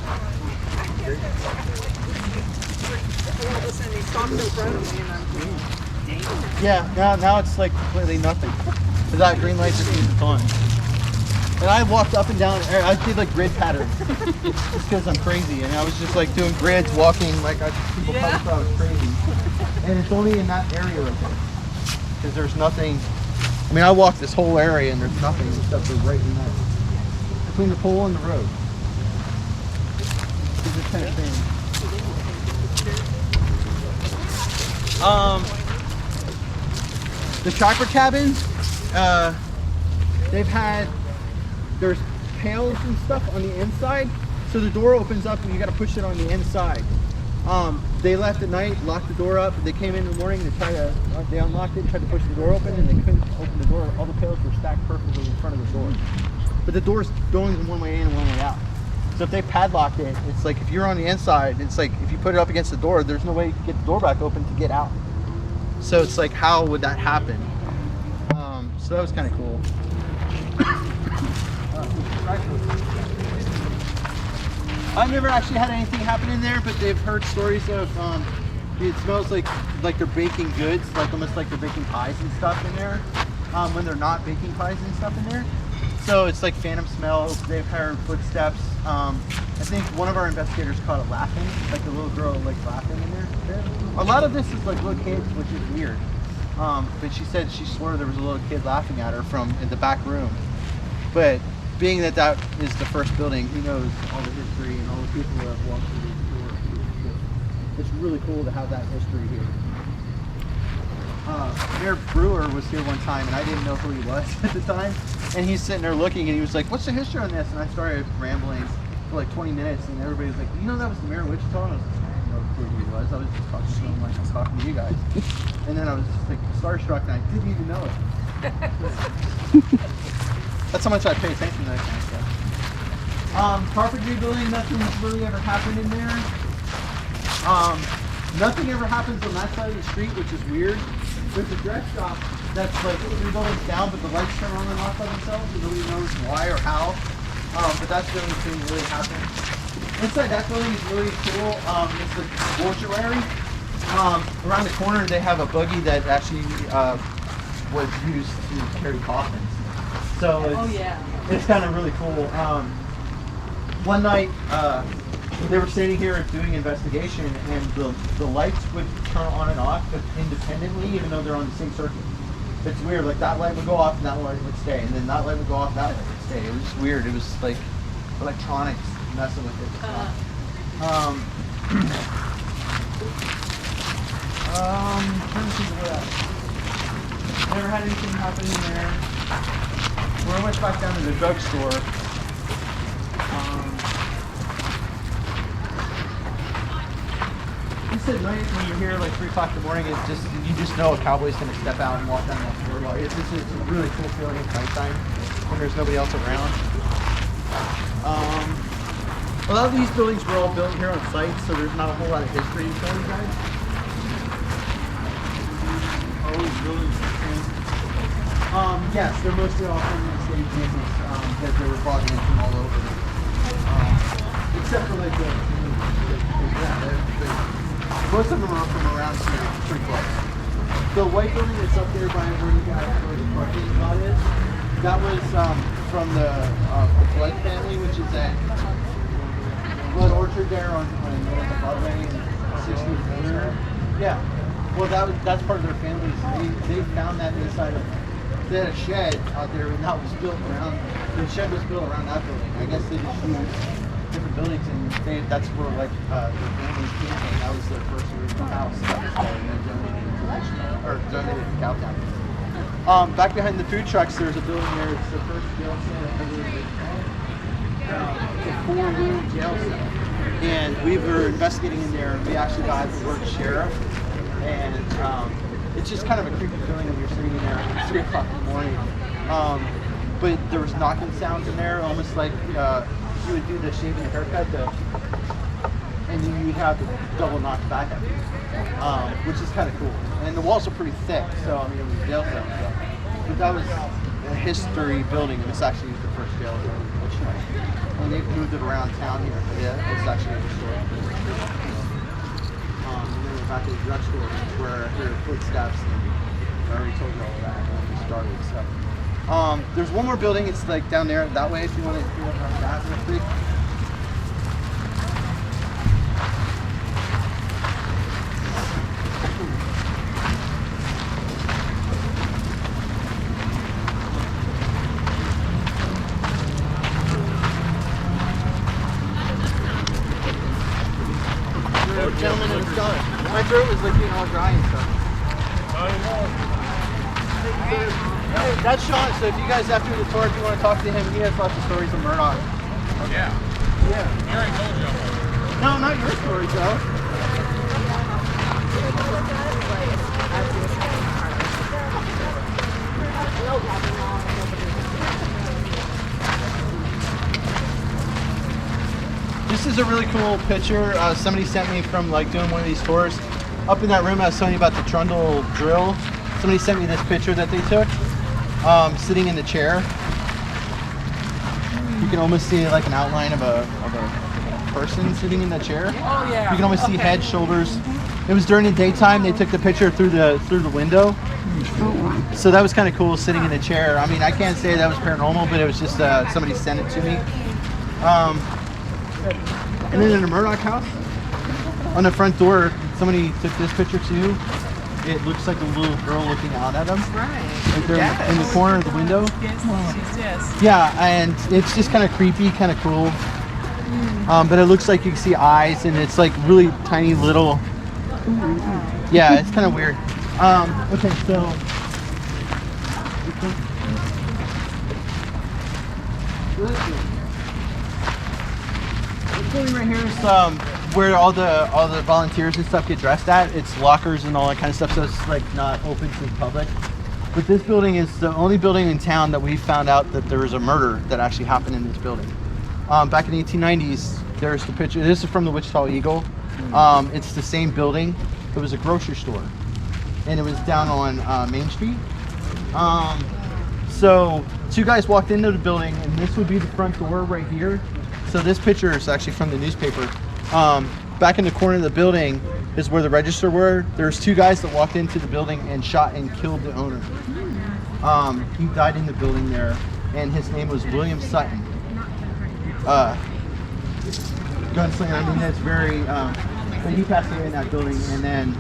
Yeah, now it's like completely nothing. But that green light just means it's on. And I walked up and down. I did like grid patterns, just because I'm crazy. And I was just like doing grids, walking like people probably thought I was crazy. And it's only in that area right there. Because there's nothing. I mean, I walked this whole area and there's nothing except for right in that, between the pole and the road. It's just kind of strange. The trapper cabins, there's pails and stuff on the inside, so the door opens up and you got to push it on the inside. They left at night, locked the door up. They came in the morning and they unlocked it, tried to push the door open, and they couldn't open the door. All the pails were stacked perfectly in front of the door. But the door's going one way in and one way out. So if they padlocked it, it's like if you're on the inside, it's like if you put it up against the door, there's no way you can get the door back open to get out. So it's like, how would that happen? So that was kind of cool. I've never actually had anything happen in there, but they've heard stories of it smells like they're baking goods, like almost like they're baking pies and stuff in there, when they're not baking pies and stuff in there. So it's like phantom smells. They've heard footsteps. I think one of our investigators caught it laughing, like the little girl like laughing in there. A lot of this is like little kids, which is weird. But she said she swore there was a little kid laughing at her from in the back room. But being that that is the first building, he knows all the history and all the people that have walked through these doors. It's really cool to have that history here. Mayor Brewer was here one time, and I didn't know who he was at the time. And he's sitting there looking, and he was like, "What's the history on this?" And I started rambling for like 20 minutes, and everybody was like, "You know, that was the mayor of Wichita?" And I was like, "I didn't know who he was. I was just talking to him like I'm talking to you guys." And then I was just like starstruck, and I didn't even know it. That's how much I pay attention to that kind of stuff. Carpentry building, nothing's really ever happened in there. Nothing ever happens on that side of the street, which is weird. There's a dress shop that's like 3 buildings down, but the lights turn on and off by themselves, and nobody knows why or how. But that's the only thing that really happens. Inside that building is really cool. It's a mortuary. Around the corner, they have a buggy that actually was used to carry coffins. So it's kind of really cool. One night, they were standing here doing an investigation, and the lights would turn on and off independently, even though they're on the same circuit. It's weird. Like that light would go off, and that light would stay, and then that light would go off, and that light would stay. It was just weird. It was like electronics messing with it. Trying to think of what else. Never had anything happen in there. We're almost back down to the drugstore. You said night when you're here like 3 o'clock in the morning, it's just you just know a cowboy's gonna step out and walk down that boardwalk. It's a really cool feeling at nighttime when there's nobody else around. A lot of these buildings were all built here on site, so there's not a whole lot of history to tell you guys. All these buildings are changed. Yes, they're mostly all from the state campus that they were brought in from all over. Except for like the Most of them are from around here, pretty close. The white building that's up there by where you got where the parking lot is, that was from the Blood family, which is at Blood Orchard there on Broadway and 60th. Yeah. Well, that's part of their family. They found that inside of. They had a shed out there, and that was built around. The shed was built around that building. I guess they just used different buildings, and that's where like their family came from. That was their first original house. That was donated to Wichita, or donated to Cowtown. Back behind the food trucks, there's a building there. It's the first jail cell ever in Wichita. It's a 4-room jail cell, and we were investigating in there. We actually got the word sheriff, and it's just kind of a creepy feeling when you're sitting in there at 3 o'clock in the morning. But there was knocking sounds in there, almost like you would do the shaving haircut, and then you'd have the double knock back at you, which is kind of cool. And the walls are pretty thick, so I mean it was a jail cell. So. But that was a history building, and this actually is the first jail building in Wichita. And they've moved it around town here. But yeah, it's actually a historic building. And then we're back to the drugstore, where I hear footsteps, and I already told you all of that when we started. So, there's one more building. It's like down there that way. If you want to go around that real quick. Gentleman, it was done. My throat was like being all dry and stuff. That's Sean. So if you guys after the tour, if you want to talk to him, he has lots of stories of Murdoch. Yeah. Yeah. I already told you. No, not your stories though. This is a really cool picture. Somebody sent me from like doing one of these tours. Up in that room I was telling you about the trundle drill. Somebody sent me this picture that they took, sitting in the chair. You can almost see like an outline of a person sitting in the chair. Oh yeah. You can almost see head, shoulders. It was during the daytime. They took the picture through the window. So that was kind of cool, sitting in the chair. I mean, I can't say that was paranormal, but it was just somebody sent it to me. And then in the Murdoch House, on the front door, somebody took this picture too. It looks like a little girl looking out at them. Right there in the corner of the window. Yes. Yeah, and it's just kind of creepy, kind of cool. But it looks like you can see eyes, and it's like really tiny little. Yeah, it's kind of weird. Okay, so. This building right here is where all the volunteers and stuff get dressed at. It's lockers and all that kind of stuff, so it's like not open to the public. But this building is the only building in town that we found out that there was a murder that actually happened in this building. Back in the 1890s, there's the picture. This is from the Wichita Eagle. It's the same building. It was a grocery store, and it was down on Main Street. So 2 guys walked into the building, and this would be the front door right here. So this picture is actually from the newspaper. Back in the corner of the building is where the register were. There's 2 guys that walked into the building and shot and killed the owner. He died in the building there, and his name was William Sutton. Gunslinger. I mean, that's very. But he passed away in that building, and then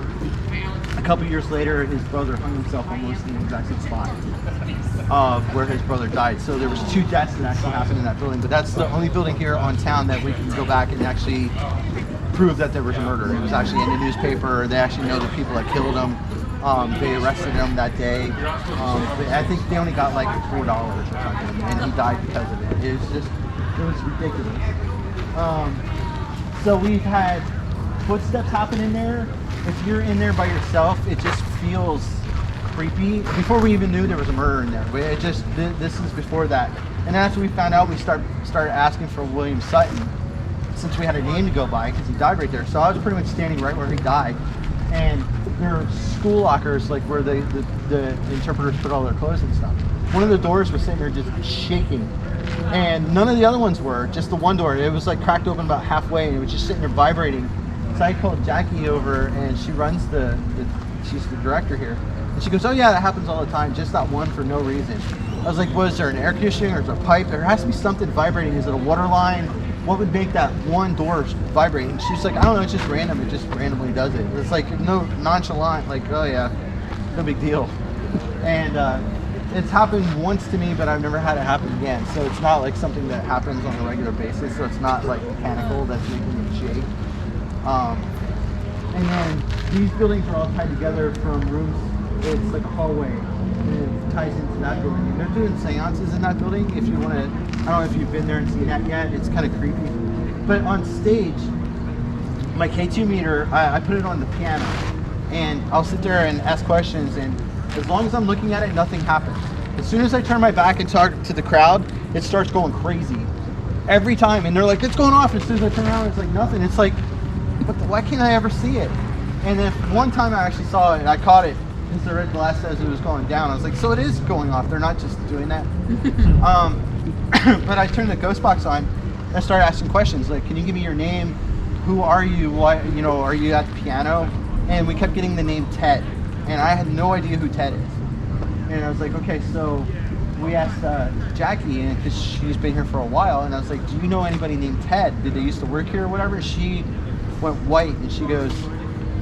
a couple years later, his brother hung himself almost in the exact same spot where his brother died. So there was 2 deaths that actually happened in that building. But that's the only building here on town that we can go back and actually prove that there was a murder. It was actually in the newspaper. They actually know the people that killed him. They arrested him that day. But I think they only got like $4 or something, and he died because of it. It was ridiculous. So we've had footsteps happen in there. If you're in there by yourself, it just feels creepy. Before we even knew there was a murder in there, it just this is before that. And after we found out, we started asking for William Sutton, since we had a name to go by, because he died right there. So I was pretty much standing right where he died, and there are school lockers, like where the interpreters put all their clothes and stuff. One of the doors was sitting there just shaking, and none of the other ones were. Just the one door. It was like cracked open about halfway, and it was just sitting there vibrating. So I called Jackie over, and she runs she's the director here. And she goes, oh yeah, that happens all the time, just that one for no reason. I was like, was there an air conditioning or is there a pipe? There has to be something vibrating. Is it a water line? What would make that one door vibrate? And she's like, I don't know, it's just random. It just randomly does it. It's like no nonchalant, like, oh yeah, no big deal. And it's happened once to me, but I've never had it happen again. So it's not like something that happens on a regular basis. So it's not like mechanical that's making it shake. And then these buildings are all tied together from rooms. It's like a hallway, and it ties into that building. And they're doing seances in that building. If you want to, I don't know if you've been there and seen that yet. It's kind of creepy. But on stage, my K2 meter, I put it on the piano, and I'll sit there and ask questions. And as long as I'm looking at it, nothing happens. As soon as I turn my back and talk to the crowd, it starts going crazy every time. And they're like, "It's going off." As soon as I turn around, it's like nothing. It's like, why can't I ever see it? And then one time I actually saw it, I caught it. The red glass says it was going down. I was like, so it is going off. They're not just doing that. But I turned the ghost box on and I started asking questions like, can you give me your name? Who are you? Why, are you at the piano? And we kept getting the name Ted. And I had no idea who Ted is. And I was like, okay, so we asked Jackie, and because she's been here for a while, and I was like, do you know anybody named Ted? Did they used to work here or whatever? She went white and she goes,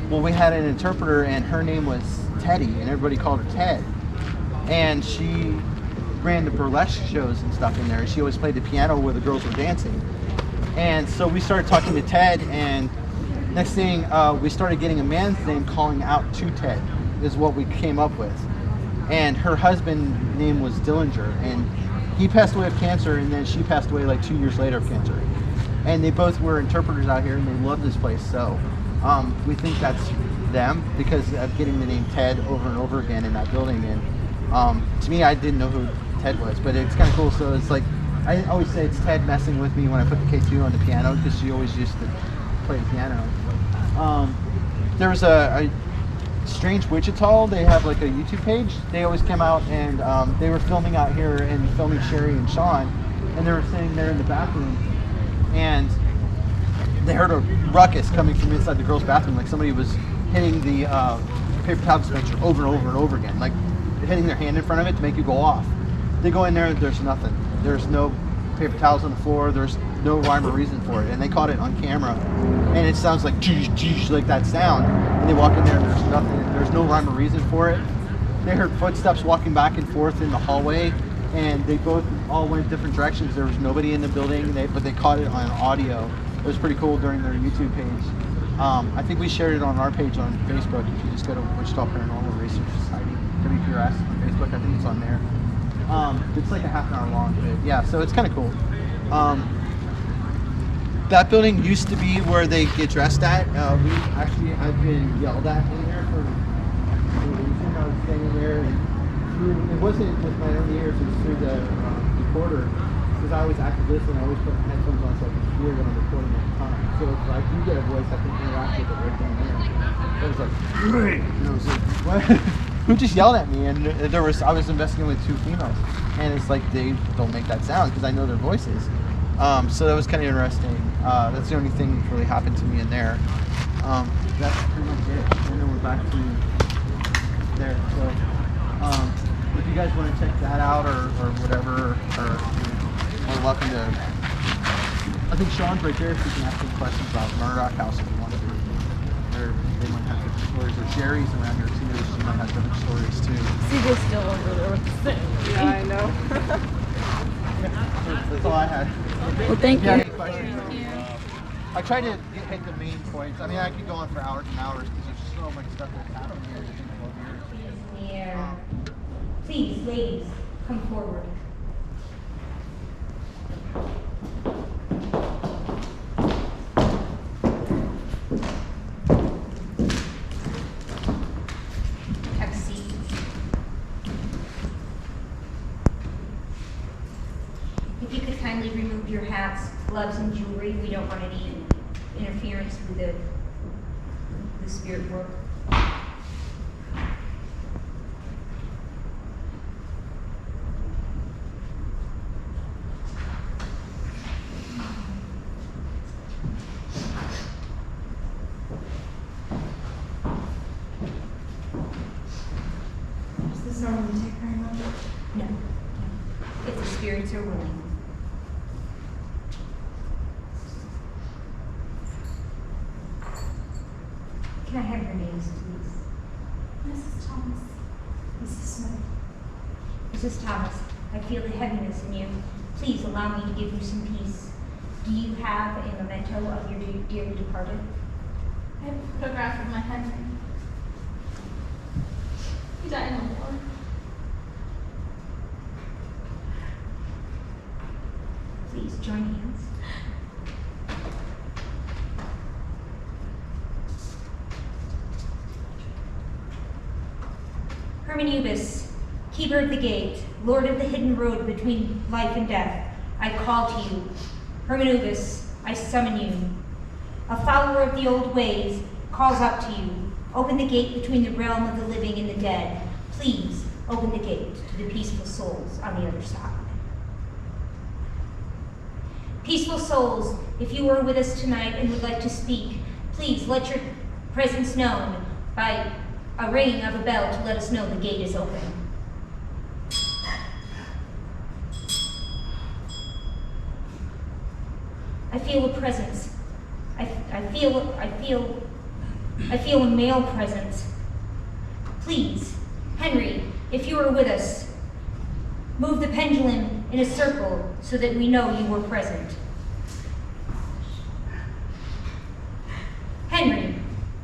well, we had an interpreter and her name was Teddy, and everybody called her Ted. And she ran the burlesque shows and stuff in there. She always played the piano where the girls were dancing. And so we started talking to Ted, and next thing we started getting a man's name calling out to Ted is what we came up with. And her husband's name was Dillinger, and he passed away of cancer, and then she passed away like 2 years later of cancer. And they both were interpreters out here, and they love this place. So we think that's them because of getting the name Ted over and over again in that building. And to me, I didn't know who Ted was, but it's kind of cool. So it's like, I always say it's Ted messing with me when I put the K2 on the piano because she always used to play the piano. There was a Strange Wichita. They have like a YouTube page. They always come out and they were filming out here and filming Sherry and Sean, and they were sitting there in the bathroom, and they heard a ruckus coming from inside the girls' bathroom, like somebody was hitting the paper towel dispenser over and over and over again, like hitting their hand in front of it to make you go off. They go in there, there's nothing. There's no paper towels on the floor. There's no rhyme or reason for it, and they caught it on camera, and it sounds like like that sound. And they walk in there, and there's nothing. There's no rhyme or reason for it. They heard footsteps walking back and forth in the hallway, and they both all went different directions. There was nobody in the building, but they caught it on audio. It was pretty cool during their YouTube page. I think we shared it on our page on Facebook. If you just go to Wichita Paranormal Research Society, WPRS on Facebook, I think it's on there. It's like a half an hour long, but yeah, so it's kind of cool. That building used to be where they get dressed at. We actually had been yelled at in there for a reason. I was standing there, and it wasn't with my own ears, it was through the recorder. Because I always act like this, and I always put headphones on so I can hear what I'm recording at the time. So if I do get a voice, I can interact with it right then and there. I was like, and I was like, what? Who just yelled at me? And I was investigating with two females, and it's like they don't make that sound because I know their voices. So that was kind of interesting. That's the only thing that really happened to me in there. That's pretty much it. And then we're back to there. So if you guys want to check that out or whatever, or you're welcome to. I think Sean's right there, if you can ask some questions about Murdoch House if you want to. They might have different stories, or Sherry's around here too. She might have different stories too. CJ's still over there with the thing. Yeah, I know. That's all I had. Well, thank Yeah, you. any questions? I try to hit the main points. I mean, I could go on for hours and hours because there's so much stuff that's happened here in 12 years. Yeah. Please, ladies, come forward. Have a seat. If you could kindly remove your hats, gloves, and jewelry, we don't want any interference with the spirit work. normally take very much. No. If the spirits are willing. Can I have your names, please? Mrs. Thomas. Mrs. Smith. Mrs. Thomas, I feel the heaviness in you. Please allow me to give you some peace. Do you have a memento of your dearly departed? I have a photograph of my Henry. He died in the war. Please join hands. Hermanubis, keeper of the gate, lord of the hidden road between life and death, I call to you. Hermanubis, I summon you. A follower of the old ways calls out to you. Open the gate between the realm of the living and the dead. Please open the gate to the peaceful souls on the other side. Peaceful souls, if you are with us tonight and would like to speak, please let your presence known by a ringing of a bell to let us know the gate is open. I feel a presence. I feel a male presence. Please, Henry, if you are with us, move the pendulum in a circle so that we know you were present. Henry,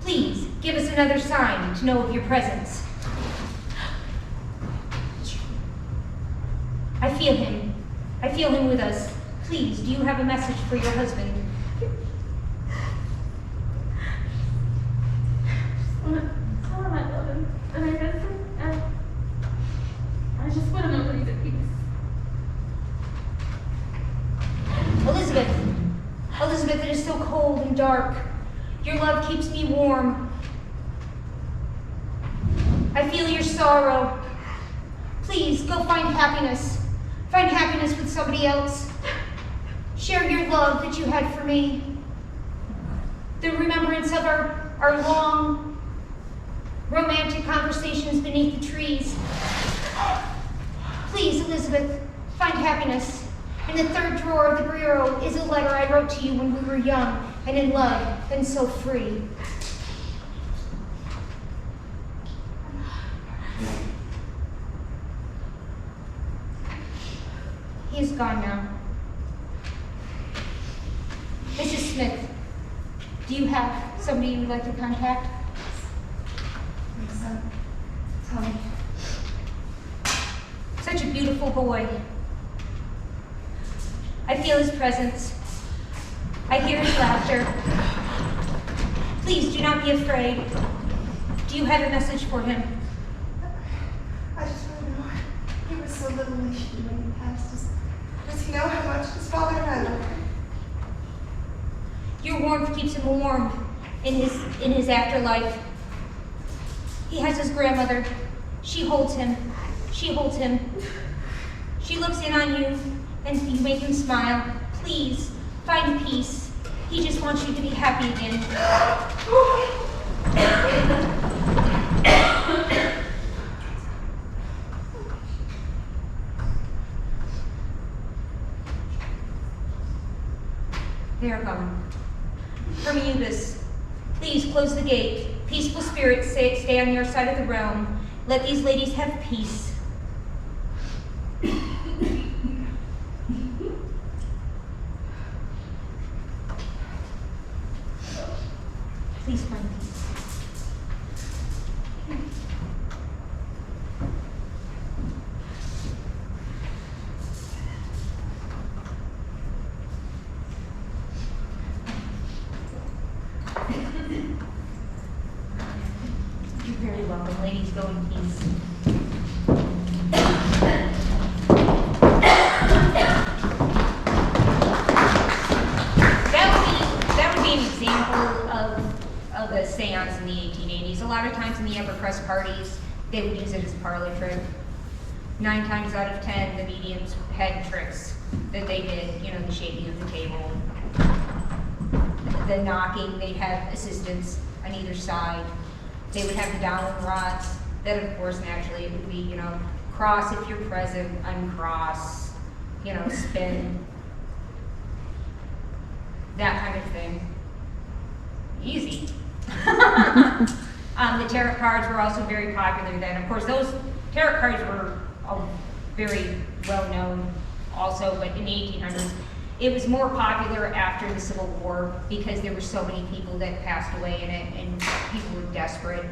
please give us another sign to know of your presence. I feel him. I feel him with us. Please, do you have a message for your husband? Tell him I love him, and I miss him, and I just want to know that he's at peace. Elizabeth, it is so cold and dark. Your love keeps me warm. I feel your sorrow. Please, go find happiness. Find happiness with somebody else. Share your love that you had for me. The remembrance of our long, romantic conversations beneath the trees. Please, Elizabeth, find happiness. In the third drawer of the bureau is a letter I wrote to you when we were young and in love and so free. He is gone now. Mrs. Smith, do you have somebody you would like to contact? My son, Tommy. Such a beautiful boy. I feel his presence. I hear his laughter. Please do not be afraid. Do you have a message for him? I just want to know, he was so little when he passed. Does he know how much his father had? Your warmth keeps him warm in his afterlife. He has his grandmother. She holds him. She holds him. She looks in on you and you make him smile. Please, find peace. He just wants you to be happy again. They are gone. Hermanubis, please close the gate. Peaceful spirits, stay on your side of the realm. Let these ladies have peace. Please find peace. You're very welcome. Ladies, go in peace. That would be an example of a seance in the 1880s. A lot of times in the upper crust parties, they would use it as a parlor trick. 9 times out of 10, the mediums had tricks that they did, you know, the shaking of the table, the knocking. They'd have assistants on either side. They would have the dowel rods Then of course, naturally, it would be, you know, cross if you're present, uncross, you know, spin, that kind of thing. Easy. The tarot cards were also very popular then. Of course, those tarot cards were very well known also, but in the 1800s, it was more popular after the Civil War because there were so many people that passed away in it, and people were desperate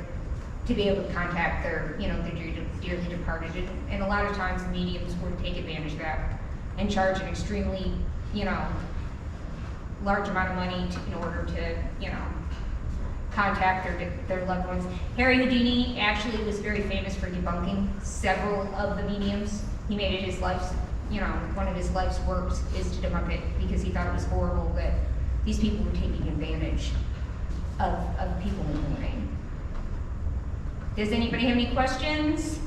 to be able to contact their, you know, their dearly departed. And a lot of times the mediums would take advantage of that and charge an extremely, you know, large amount of money in order to, you know, contact their loved ones. Harry Houdini actually was very famous for debunking several of the mediums. He made it his life's, you know, one of his life's works is to debunk it because he thought it was horrible that these people were taking advantage of people in mourning. Does anybody have any questions?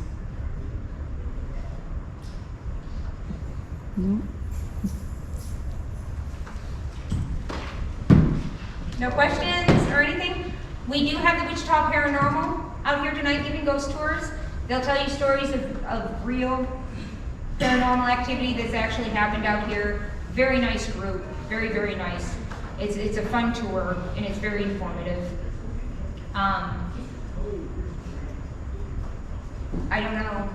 No questions or anything? We do have the Wichita Paranormal out here tonight giving ghost tours. They'll tell you stories of real paranormal activity that's actually happened out here. Very nice group, very, very nice. It's a fun tour and it's very informative. I don't know.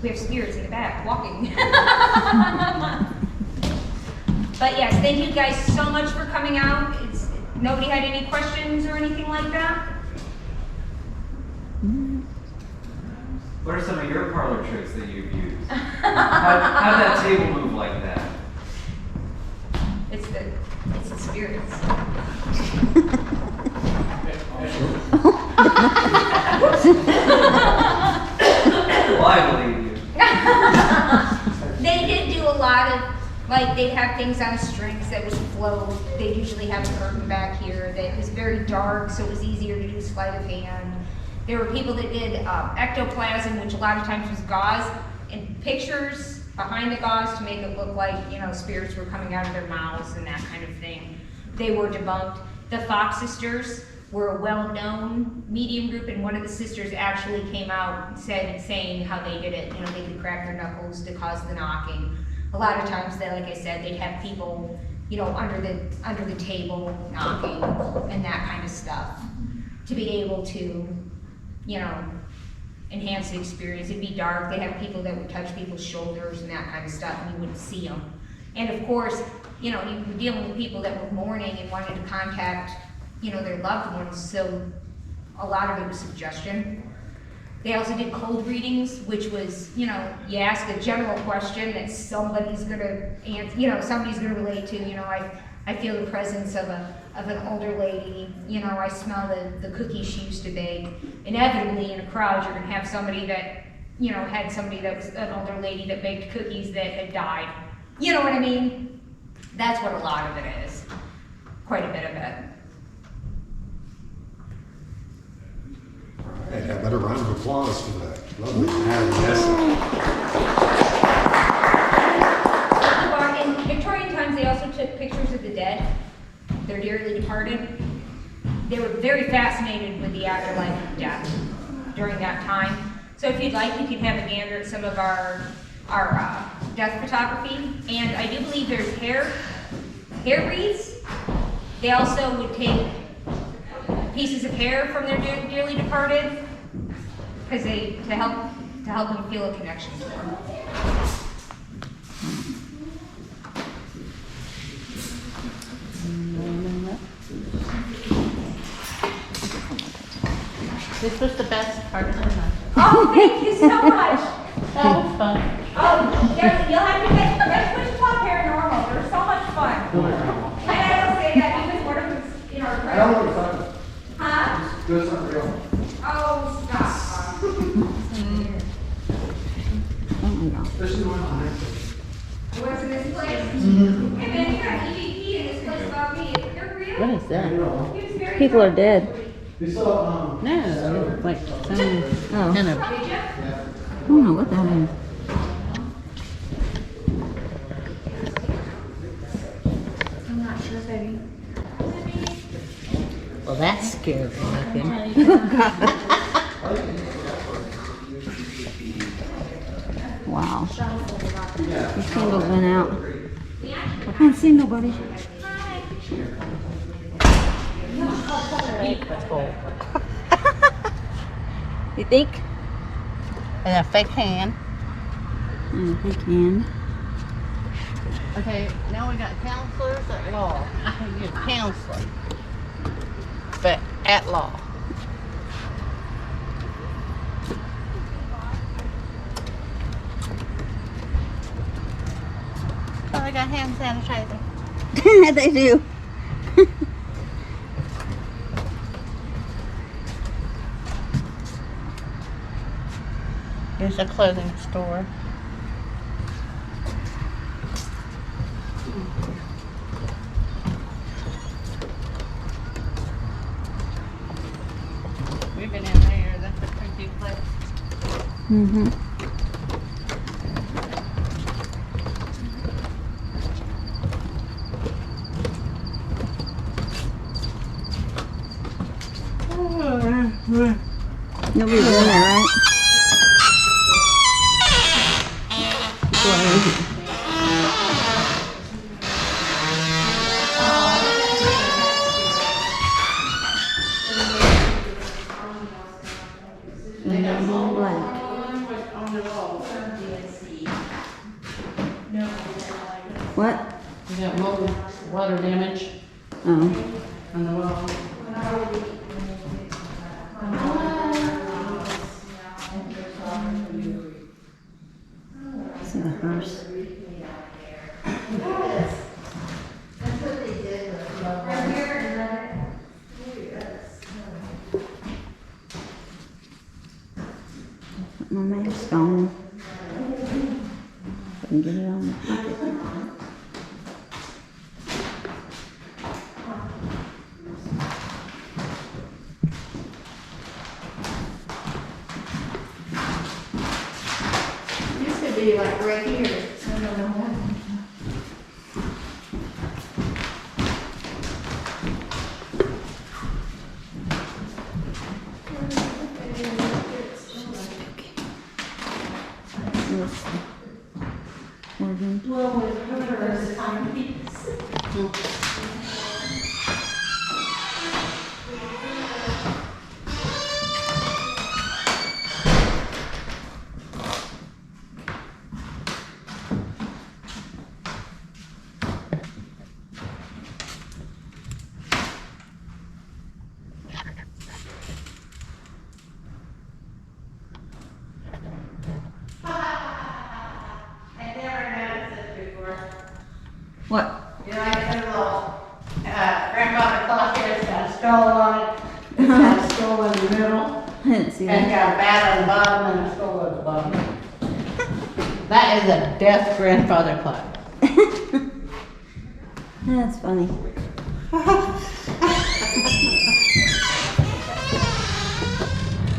We have spirits in the back walking. But yes, thank you guys so much for coming out. Nobody had any questions or anything like that? What are some of your parlor tricks that you've used? How'd that table move like that? It's the spirits. Well, I believe you. They did do a lot of, like, they'd have things on strings that was float. They'd usually have a curtain back here that was very dark, so it was easier to do sleight of hand. There were people that did ectoplasm, which a lot of times was gauze, and pictures behind the gauze to make it look like, you know, spirits were coming out of their mouths and that kind of thing. They were debunked. The Fox sisters were a well-known medium group, and one of the sisters actually came out saying how they did it. You know, they could crack their knuckles to cause the knocking. A lot of times, they, like I said, they'd have people, you know, under the table knocking and that kind of stuff to be able to, you know, enhance the experience. It'd be dark. They'd have people that would touch people's shoulders and that kind of stuff, and you wouldn't see them. And of course, you know, you were dealing with people that were mourning and wanted to contact, you know, their loved ones, so a lot of it was suggestion. They also did cold readings, which was, you know, you ask a general question that somebody's gonna answer, you know, somebody's gonna relate to. You know, I feel the presence of an older lady. You know, I smell the cookies she used to bake. Inevitably, in a crowd, you're gonna have somebody that, you know, had somebody that was an older lady that baked cookies that had died. You know what I mean? That's what a lot of it is. Quite a bit of it. Hey, a better round of applause for that. Lovely. Yes. In Victorian times, they also took pictures of the dead, their dearly departed. They were very fascinated with the afterlife of death during that time. So if you'd like, you can have a gander at some of our death photography. And I do believe there's hair wreaths. They also would take pieces of hair from their dearly departed, because to help them feel a connection to them. This was the best part of the night. Oh, thank you so much. That was fun. Oh, you'll have to get Wichita Paranormal. They're so much fun. And I don't say that because one of them's in our I don't know presence. what it's Huh? Do something real. Oh, stop. Especially the one on there. What's in this place? And then you got EVP in this place about me. They're real. What is that? He was very People are dead. They saw, No, like some Oh. kind of. Did you? I don't know what that is. I'm not sure if I Well, that's scary looking. Wow. The candles went out. I can't see nobody. You think? And a fake hand. I think can. Okay, now we got counselors at law. I can give counseling, but at law. Oh, they got hand sanitizer. They do. Here's a clothing store. We've been in there. That's a pretty big place. Mm-hmm. Nobody's in there, right? What? We got mold, water damage Oh. on the wall. See the hearse. Put my mask on. Couldn't get it on. Used to be like right here. What? You know, I got a little grandfather clock here. It's got a skull on it. It's got a skull in the middle. I didn't see And it's that. got a bat on the bottom and a skull at the bottom. That is a death grandfather clock. That's funny.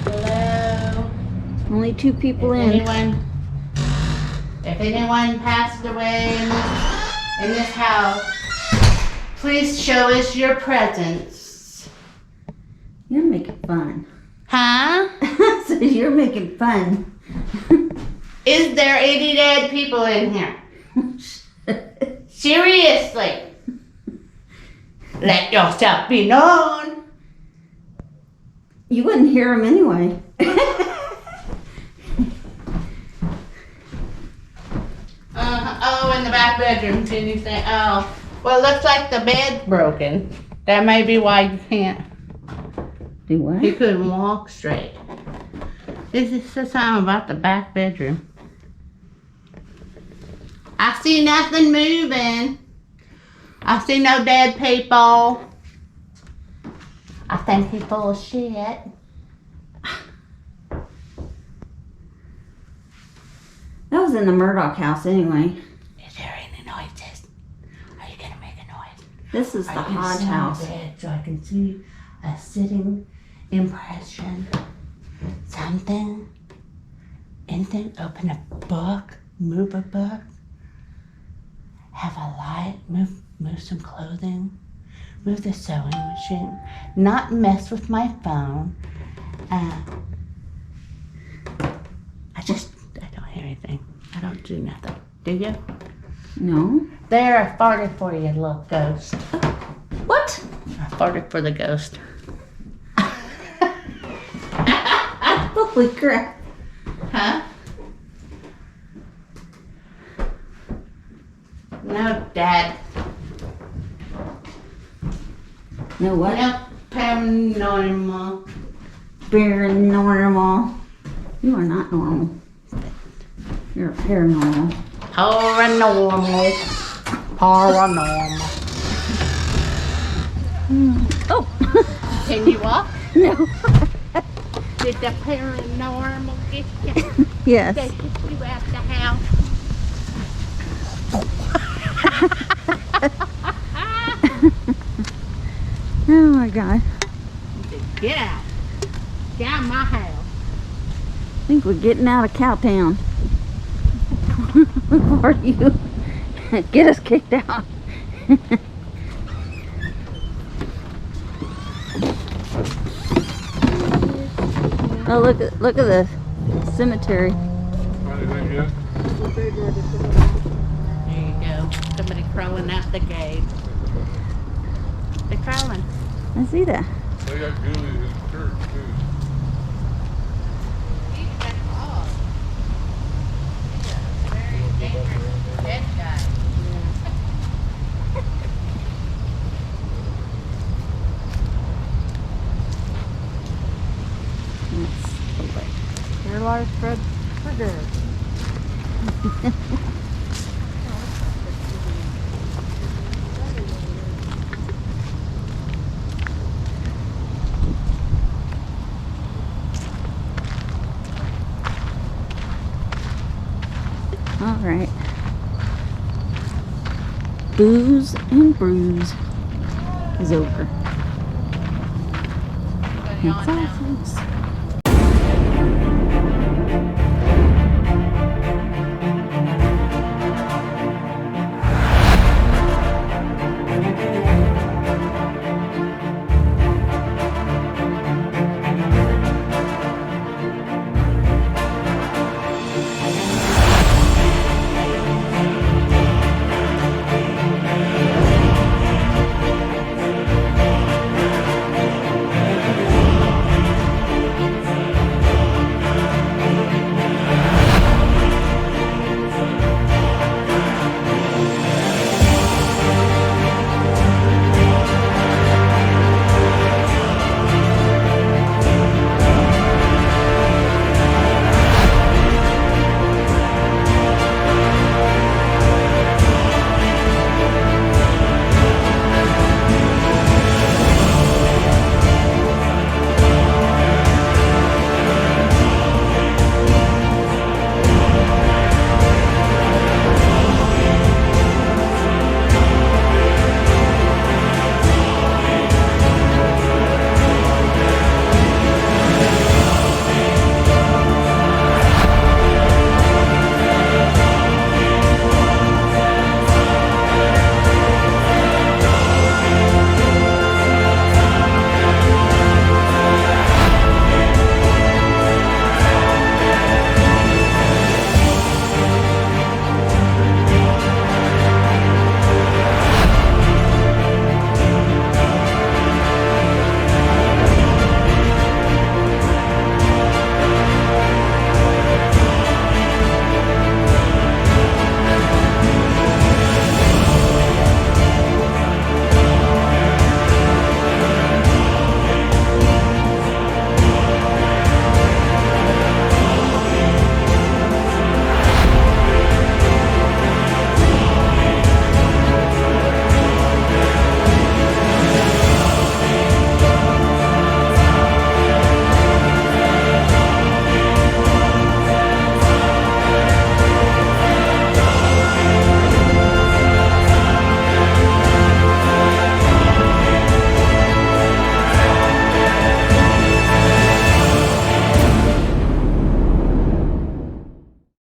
Hello. Only 2 people in. If anyone passed away in this house, please show us your presence. You're making fun. Huh? So you're making fun. Is there any dead people in here? Seriously. Let yourself be known. You wouldn't hear him anyway. Oh, in the back bedroom. Can you say, oh, well, it looks like the bed's broken. That may be why you can't. Do what? He couldn't walk straight. This is the something about the back bedroom. I see nothing moving. I see no dead people. I think he's full of shit. That was in the Murdoch House anyway. Is there any noises? Are you gonna make a noise? This is the Hodge House. So I can see a sitting impression. Something. Anything. Open a book. Move a book. Have a light. Move some clothing. move the sewing machine, not mess with my phone. I don't hear anything. I don't do nothing. Do you? No. There, I farted for you, little ghost. What? I farted for the ghost. Holy crap. Huh? No, Dad. No what? No paranormal. Paranormal. You are not normal. You're paranormal. Paranormal. Paranormal. Oh. Can you walk? No. Did the paranormal get you? Yes. They kicked you out the house? Oh my God. Get out. Get out of my house. I think we're getting out of Cowtown. Before you get us kicked out. Oh, look at the cemetery. Anything yet? There you go. Somebody crawling out the gate. They're crawling. I see that. They got ghoulies in church too. He's got all. He's a very dangerous dead guy. Your large bread burger. All right. Booze and Brews is over. That's all, folks.